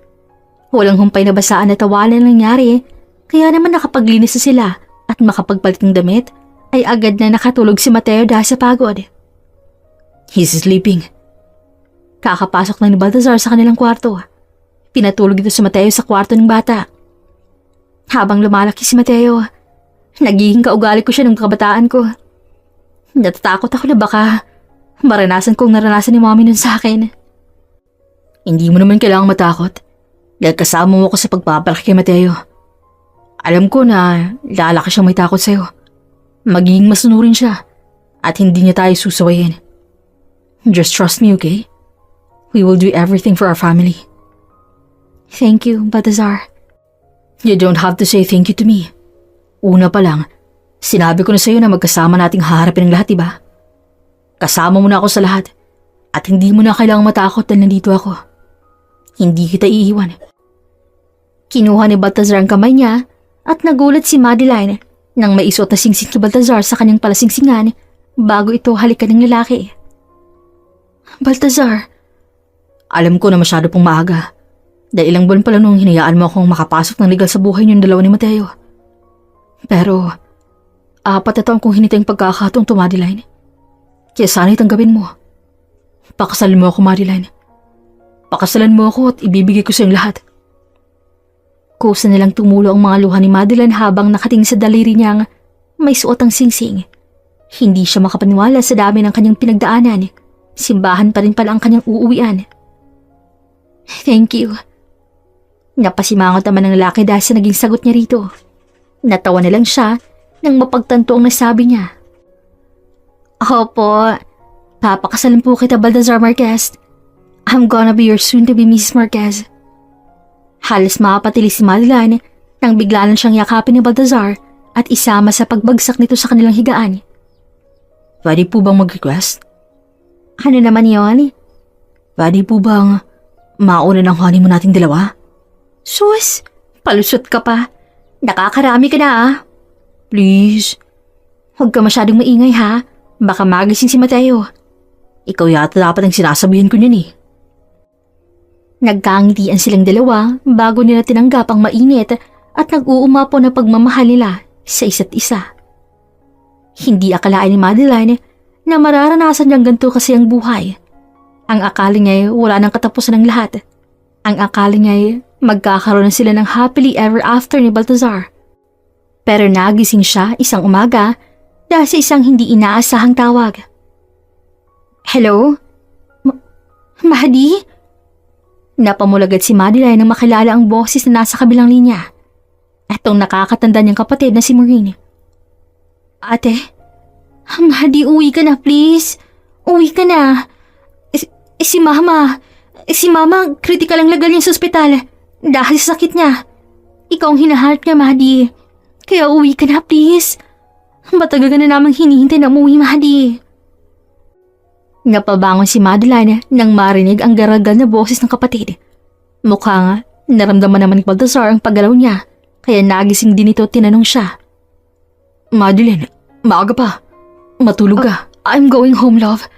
Speaker 1: Walang humpay na basaan na tawanan nangyari, kaya naman nakapaglinis na sila at makapagpalit ng damit ay agad na nakatulog si Mateo dahil sa pagod.
Speaker 2: He's sleeping.
Speaker 1: Kakapasok na ni Baltazar sa kanilang kwarto. Pinatulog ito si Mateo sa kwarto ng bata. Habang lumalaki si Mateo, nagiging kaugali ko siya ng kabataan ko. Natatakot ako na baka maranasan kong naranasan ni Mommy nun sa akin.
Speaker 2: Hindi mo naman kailangang matakot dahil kasama mo ako sa pagpapalaki kay Mateo. Alam ko na lalaki siyang may takot sa'yo. Magiging masunurin siya at hindi niya tayo susawayin. Just trust me, okay? We will do everything for our family.
Speaker 1: Thank you, Baltazar.
Speaker 2: You don't have to say thank you to me. Una pa lang, sinabi ko na sa'yo na magkasama nating haharapin ang lahat, diba? Kasama mo na ako sa lahat at hindi mo na kailangang matakot dahil nandito ako. Hindi kita iiwan.
Speaker 1: Kinuha ni Baltazar ang kamay niya at nagulat si Madeline nang maisuot na singsing ni Baltazar sa kanyang palasingsingan bago ito halikan ng lalaki. Baltazar,
Speaker 2: alam ko na masyado pong maaga dahil ilang buwan pa lang nung hinayaan mo akong makapasok ng legal sa buhay niyong dalawa ni Mateo. Pero, 4 na taon kong hinintay ang pagkakataong to, Madeline. Kaya sana itanggapin mo. Pakasalan mo ako, Madeline. Pakasalan mo ako at ibibigay ko sa iyong lahat.
Speaker 1: Kusa nilang tumulo ang mga luha ni Madeline habang nakatingin sa daliri niyang may suot ang singsing. Hindi siya makapaniwala sa dami ng kanyang pinagdaanan. Simbahan pa rin pala ang kanyang uuwian. Thank you. Napasimangot naman ng lalaki dahil sa naging sagot niya rito. Natawa na lang siya nang mapagtanto ang nasabi niya. Opo, papakasalan po kita, Balthazar Marquez. I'm gonna be your soon-to-be Mrs. Marquez. Halos mapatili si Madeline nang bigla lang siyang yakapin ni Balthazar at isama sa pagbagsak nito sa kanilang higaan.
Speaker 2: Pwede po bang mag-request?
Speaker 1: Ano naman yon?
Speaker 2: Pwede po bang mauna ng honeymoon nating dalawa?
Speaker 1: Sus, palusot ka pa. Nakakarami ka na ah.
Speaker 2: Please.
Speaker 1: Huwag ka masyadong maingay ha. Baka magising si Mateo.
Speaker 2: Ikaw yata dapat ang sinasabihin ko niyan eh.
Speaker 1: Nagkangitian silang dalawa bago nila tinanggap ang mainit at nag-uumapo na pagmamahal nila sa isa't isa. Hindi akalain ni Madeline na mararanasan niyang ganito kasi ang buhay. Ang akala niya ay wala nang katapusan ng lahat. Ang akala niya ay magkakaroon na sila ng happily ever after ni Balthazar. Pero nagising siya isang umaga dahil sa isang hindi inaasahang tawag. Hello? Mahdi? Napamulagad si Madeline nang makilala ang boses na nasa kabilang linya. Itong nakakatanda niyang kapatid na si Maureen. Ate? Mahdi, uwi ka na please. Uwi ka na. Si Mama. Si Mama, critical ang lagal niya sa ospital dahil sa sakit niya. Ikaw ang hinahanap niya, Mahdi. Kaya uwi ka na, please. Matagal ka na namang hinihintay na umuwi, Mahdi. Napabangon si Madeline nang marinig ang garagal na boses ng kapatid. Mukhang naramdaman naman ni Balthazar ang paggalaw niya, kaya nagising din ito tinanong siya.
Speaker 2: Madeline, maaga pa. Matulog ka.
Speaker 1: I'm going home, love.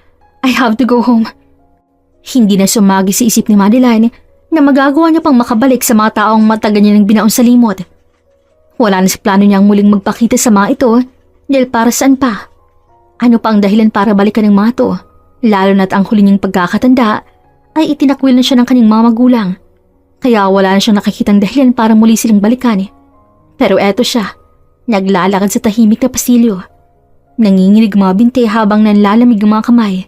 Speaker 1: I have to go home. Hindi na sumagi sa isip ni Madeline na magagawa niya pang makabalik sa mga taong matagal niya nang binaon sa limot. Wala na sa plano niyang muling magpakita sa mga ito dahil para saan pa? Ano pa ang dahilan para balikan ng mga to? Lalo na't ang huli niyang pagkakatanda ay itinakwil na siya ng kanyang mga magulang. Kaya wala na siyang nakikitang dahilan para muli silang balikan. Pero eto siya, naglalakad sa tahimik na pasilyo. Nanginginig mga binte habang nanlalamig ang mga kamay.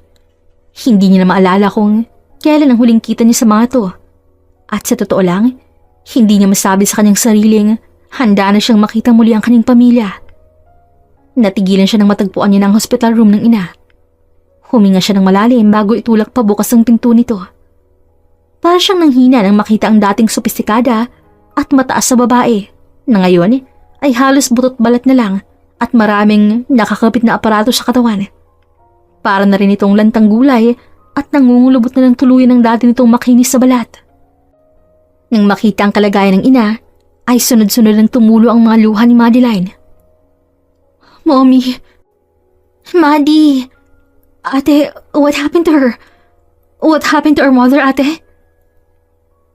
Speaker 1: Hindi niya na maalala kung kailan ang huling kita niya sa mga to. At sa totoo lang, hindi niya masabi sa kanyang sariling handa na siyang makita muli ang kanyang pamilya. Natigilan siya nang matagpuan niya ng hospital room ng ina. Huminga siya ng malalim bago itulak pa bukas ang pinto nito. Para siyang nanghina nang makita ang dating sopistikada at mataas sa babae na ngayon ay halos butot balat na lang at maraming nakakapit na aparato sa katawan. Para na rin itong lantang gulay at nangungulubot na ng tuluyan ng dati nitong makinis sa balat. Nang makita ang kalagayan ng ina, ay sunod-sunod ng tumulo ang mga luha ni Madeline. Mommy! Maddie! Ate, what happened to her? What happened to our mother, ate?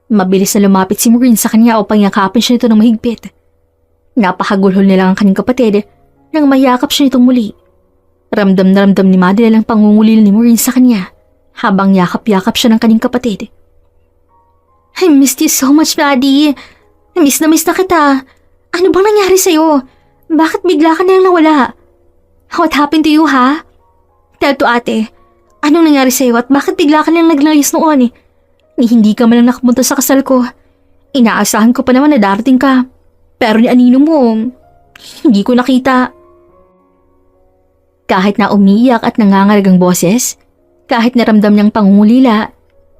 Speaker 1: Mabilis na lumapit si Maureen sa kanya upang yakapin siya nito ng mahigpit. Napakagulhol nila ang kanyang kapatid nang mayakap siya nitong muli. Ramdam na ramdam ni Madeline ang pangungulil ni Maureen sa kanya habang yakap-yakap siya ng kanyang kapatid. I missed you so much, Maddie. Miss na kita. Ano bang nangyari sa'yo? Bakit bigla ka na lang nawala? What happened to you, ha? Tell to ate, anong nangyari sa'yo at bakit bigla ka na lang naglayas noon? Ni hindi ka man lang nakapunta sa kasal ko. Inaasahan ko pa naman na darating ka. Pero ni anino mo, hindi ko nakita. Kahit na umiiyak at nangangalag ang boses, kahit naramdam niyang pangungulila,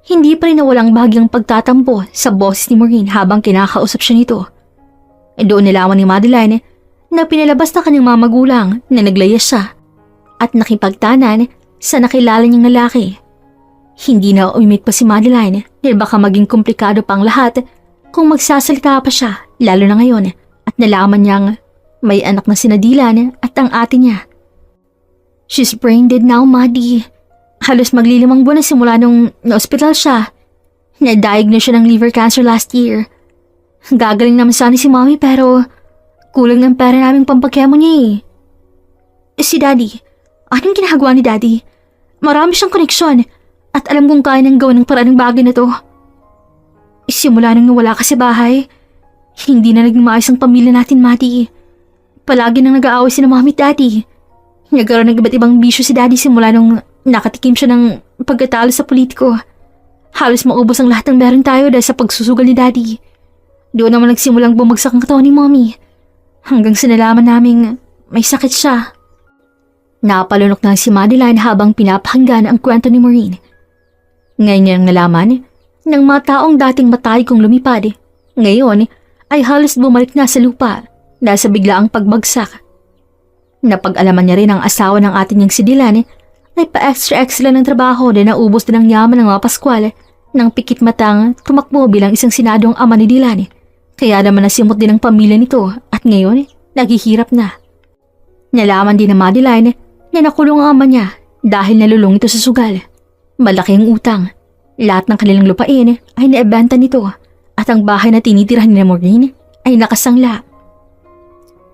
Speaker 1: hindi pa rin nawalang bahagyang pagtatampo sa boses ni Maureen habang kinakausap siya nito. Doon nilawan ni Madeline na pinalabas na kanyang mga magulang na naglayas siya at nakipagtanan sa nakilala niyang lalaki. Hindi na umimik pa si Madeline dahil baka maging komplikado pa ang lahat kung magsasalita pa siya, lalo na ngayon at nalaman niyang may anak na sina Dylan at ang ate niya. She's brain dead now, Maddie. Halos maglilimang buwan na simula nung na-hospital siya. Na-diagnose siya ng liver cancer last year. Gagaling naman sana si Mommy pero kulang ng pera naming pampagkemo niya eh. Si Daddy, anong ginagawa ni Daddy? Marami siyang koneksyon at alam kong kaya nang gawin ng paraan ng bagay na to. Simula nung nawala ka sa bahay, hindi na naging maayos ang pamilya natin, Maddie. Palagi nang nag-aaway si Mommy at Daddy. Nagkaroon ng iba't ibang bisyo si Daddy simula nung nakatikim siya ng pagkatalo sa politiko. Halos maubos ang lahat ng meron tayo dahil sa pagsusugal ni Daddy. Doon naman nagsimulang bumagsak ang katawan ni Mommy. Hanggang sa nalaman naming may sakit siya. Napalunok na si Madeline habang pinapakinggan ang kwento ni Maureen. Ngayon niyang nalaman ng mga taong dating matay kong lumipad. Ngayon ay halos bumalik na sa lupa dahil sa biglaang pagbagsak. Napag-alaman niya rin ang asawa ng atin niyang si Dylan ay pa-extra-extra ng trabaho din naubos din ang yaman ng mga Pascual nang pikit matang tumakbo bilang isang sinadong ama ni Dylan. Kaya naman nasimot din ang pamilya nito at ngayon naghihirap na. Nalaman din ng Madeline na nakulong ang ama niya dahil nalulong ito sa sugal. Malaki ang utang. Lahat ng kanilang lupain ay naibenta nito at ang bahay na tinitirhan ni Maureen ay nakasangla.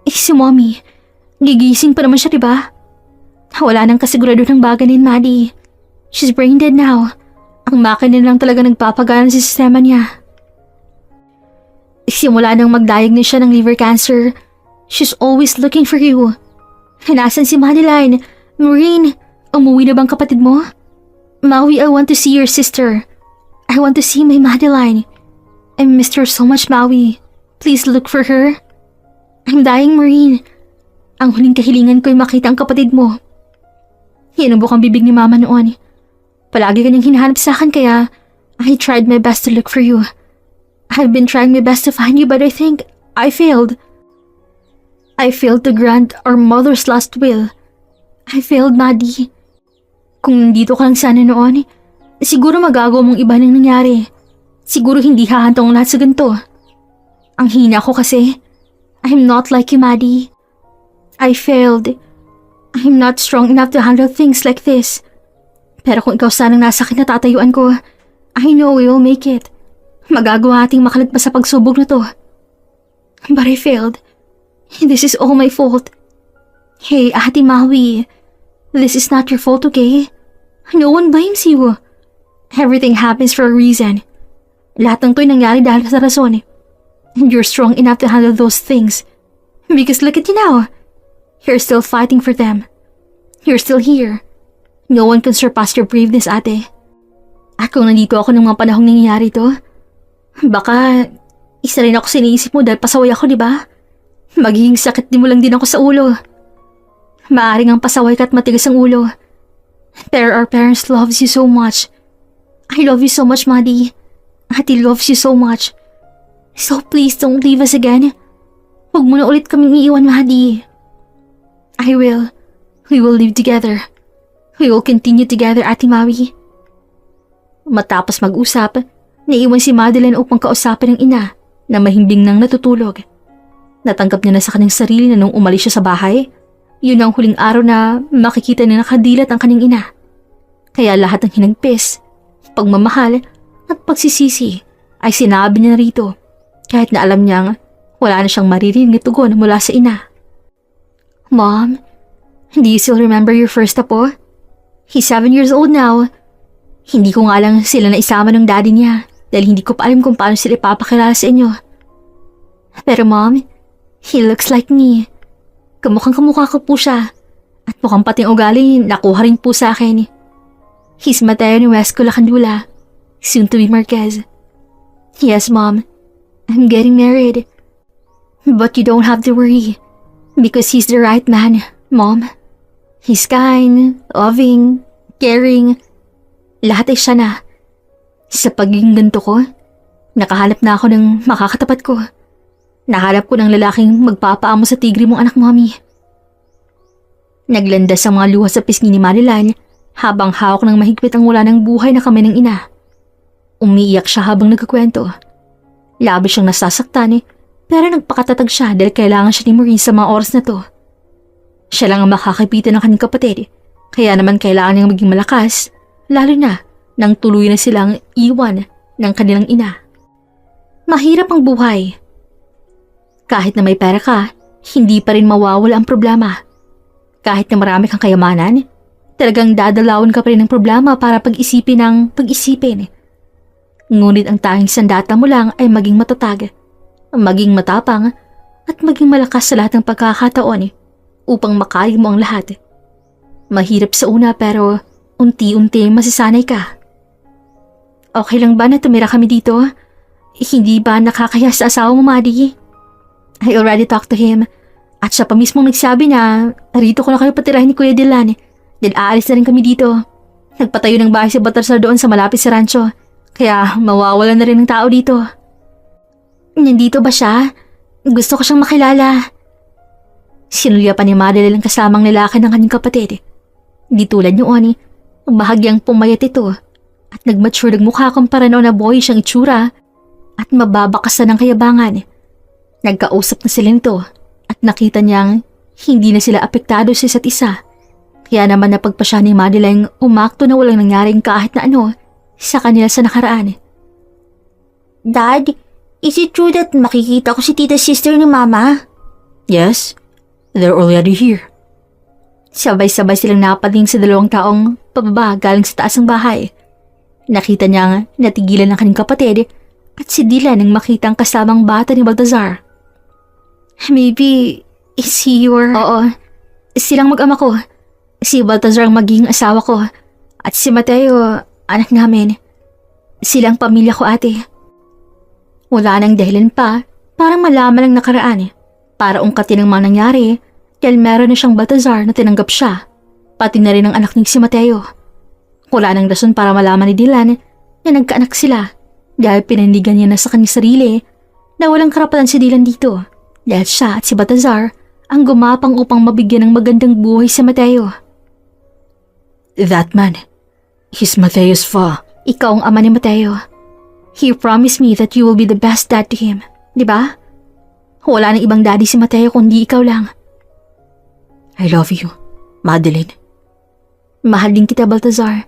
Speaker 1: Si Mommy, gigising pa naman siya diba? Wala nang kasigurado ng bagay ni Maddie. She's brain dead now. Ang makina lang talaga nagpapagana sa sistema niya. Simula nang mag-diagnose siya ng liver cancer, she's always looking for you. Nasaan si Madeline? Maureen, umuwi na bang kapatid mo? Maui, I want to see your sister. I want to see my Madeline. I missed her so much, Maui. Please look for her. I'm dying, Maureen. Ang huling kahilingan ko ay makita ang kapatid mo. Hinubok ang bibig ni Mama noon. Palagi kanyang hinahanap sa akin kaya I tried my best to look for you. I've been trying my best to find you but I think I failed. I failed to grant our mother's last will. I failed, Maddie. Kung nandito ka lang sana noon, siguro magagawa mong iba nang nangyari. Siguro hindi hahantong lahat sa ganito. Ang hina ko kasi, I'm not like you, Maddie. I failed. I'm not strong enough to handle things like this. Pero kung ikaw sanang nasa kinatatayuan ko, I know we will make it. Magagawa ating makalagpas sa pagsubok na to. But I failed. This is all my fault. Hey, Ate Maui. This is not your fault, okay? No one blames you. Everything happens for a reason. Lahat ng to'y nangyari dahil sa rason. And you're strong enough to handle those things. Because look at you now. You're still fighting for them. You're still here. No one can surpass your braveness, ate. At kung nandito ako ng mga panahong nangyayari to, baka isa rin ako siniisip mo dahil pasaway ako, di ba? Magiging sakit din mo lang din ako sa ulo. Maaring ang pasaway ka at matigas ang ulo. Pero our parents loves you so much. I love you so much, Maddie. Ate loves you so much. So please don't leave us again. Huwag mo na ulit kaming iiwan, Maddie. I will. We will live together. We will continue together, Ate Maui. Matapos mag-usap, naiwan si Madeline upang kausapin ang ina na mahimbing nang natutulog. Natanggap niya na sa kanyang sarili na nung umalis siya sa bahay, yun ang huling araw na makikita niya nakadilat ang kanyang ina. Kaya lahat ng hinagpis, pagmamahal at pagsisisi ay sinabi niya rito kahit na alam niyang wala na siyang maririnig na tugon mula sa ina. Mom, do you still remember your first apo? He's 7 years old now. Hindi ko nga lang sila na isama ng daddy niya dahil hindi ko pa alam kung paano sila ipapakilala sa inyo. Pero Mom, he looks like me. Kamukhang-kamukha ko po siya at mukhang pating ugali nakuha rin po sa akin. He's Mateo ni Wesco Lacandula, soon to be Marquez. Yes, Mom, I'm getting married. But you don't have to worry because he's the right man, Mom. He's kind, loving, caring. Lahat ay siya na. Sa pagiging ganito ko, nakahanap na ako ng makakatapat ko. Nahanap ko ng lalaking magpapaamo sa tigre mong anak, Mommy. Naglandas ang mga luha sa pisngi ni Madeline habang hawak ng mahigpit ang wala ng buhay na kamay ng ina. Umiiyak siya habang nagkakwento. Labis siyang nasasaktan pero nagpakatatag siya dahil kailangan siya ni Maureen sa mga oras na to. Siya lang ang makakapitan ng kanyang kapatid, kaya naman kailangan niyang maging malakas, lalo na nang tuloy na silang iwan ng kanilang ina. Mahirap ang buhay. Kahit na may pera ka, hindi pa rin mawawala ang problema. Kahit na marami kang kayamanan, talagang dadalawin ka pa rin ng problema para pag-isipin ng pag-isipin. Ngunit ang tanging sandata mo lang ay maging matatag, maging matapang, at maging malakas sa lahat ng pagkakataon upang makaya mo ang lahat. Mahirap sa una pero unti-unti masasanay ka. Okay lang ba na tumira kami dito? Hindi ba nakakaya sa asawa mo, Maddie? I already talked to him. At siya pa mismong nagsabi na rito ko na kayo patirahin ni Kuya Dylan dahil aalis na rin kami dito. Nagpatayo ng bahay si Baltasar doon sa malapit sa rancho, kaya mawawalan na rin ng tao dito. Nandito ba siya? Gusto ko siyang makilala. Sinulya pa ni Madeline ang kasamang lalaki ng kanyang kapatid. Di tulad noon, bahagyang pumayat ito at nagmature ng mukha kumpara noon na boy siyang itsura at mababakasan ng kayabangan. Nagkausap na sila nito at nakita niyang hindi na sila apektado sa isa't isa. Kaya naman napagpasya ni Madeline umakto na walang nangyaring kahit na ano sa kanila sa nakaraan.
Speaker 3: Dad, is it true that makikita ko si tita sister ni Mama?
Speaker 2: Yes, they're already here.
Speaker 1: Sabay-sabay silang napaling sa dalawang taong pababa galing sa taas ng bahay. Nakita niyang natigilan ng kanyang kapatid at si Dylan nang makita ang kasamang bata ni Baltazar. Maybe, is he your... Oo, silang mag-ama ko. Si Baltazar ang magiging asawa ko at si Mateo, anak namin. Silang pamilya ko, ate. Wala nang dahilan pa, parang malaman ang nakaraan para ungkatin ang mga nangyari dahil meron na siyang Baltazar na tinanggap siya, pati na rin ang anak ni si Mateo. Wala nang rason para malaman ni Dylan na nagkaanak sila dahil pinindigan niya na sa kanyang sarili na walang karapatan si Dylan dito dahil siya at si Baltazar ang gumapang upang mabigyan ng magandang buhay si Mateo.
Speaker 2: That man, he's Mateo's father.
Speaker 1: Ikaw ang ama ni Mateo. He promised me that you will be the best dad to him, di ba? Wala nang ibang daddy si Mateo kundi ikaw lang.
Speaker 2: I love you, Madeline.
Speaker 1: Mahal din kita, Baltazar.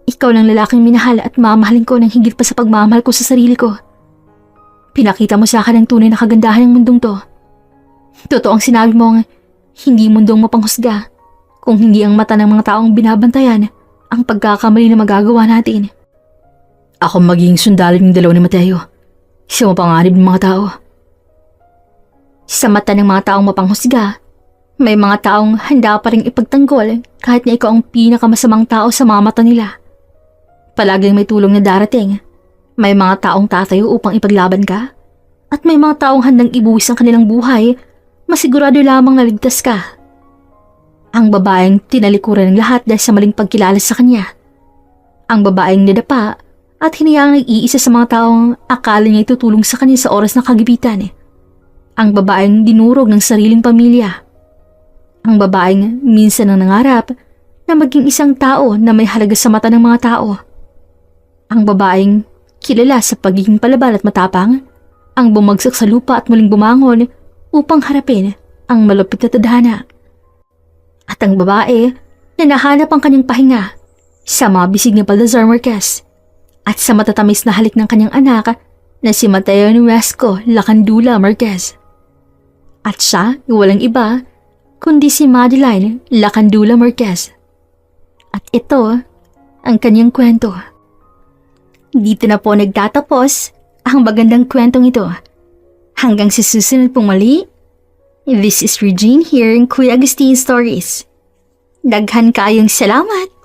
Speaker 1: Ikaw lang lalaking minahal at mamahalin ko ng higit pa sa pagmamahal ko sa sarili ko. Pinakita mo sa akin ang tunay na kagandahan ng mundong to. Totoo ang sinabi mong hindi mundong mapanghusga kung hindi ang mata ng mga taong binabantayan ang pagkakamali na magagawa natin.
Speaker 2: Ako magiging sundalo ng dalawa ni Mateo. Isa mapanganib ng mga tao.
Speaker 1: Sa mata ng mga taong mapanghusga, may mga taong handa pa rin ipagtanggol kahit na ikaw ang pinakamasamang tao sa mga mata nila. Palaging may tulong na darating. May mga taong tatayo upang ipaglaban ka. At may mga taong handang ibuwis ang kanilang buhay, masigurado lamang naligtas ka. Ang babaeng tinalikuran ng lahat dahil sa maling pagkilala sa kanya. Ang babaeng nadapa at hinayang nag-iisa sa mga taong akala niya itutulong sa kanya sa oras ng kagipitan. Ang babaeng dinurog ng sariling pamilya. Ang babaeng minsan ang nangarap na maging isang tao na may halaga sa mata ng mga tao. Ang babaeng kilala sa pagiging palabal at matapang, ang bumagsak sa lupa at muling bumangon upang harapin ang malupit na tadhana. At ang babae na nahanap ang kanyang pahinga sa mabisig ni Baltazar Marquez at sa matatamis na halik ng kanyang anak na si Mateo Nuesco Lacandula Marquez. At siya walang iba kundi si Madeline Lacandula Marquez. At ito ang kanyang kwento. Dito na po nagtatapos ang magandang kwentong ito. Hanggang sa susunod pong muli, this is Regine here in Kuya Agustin Stories. Daghan kayong salamat!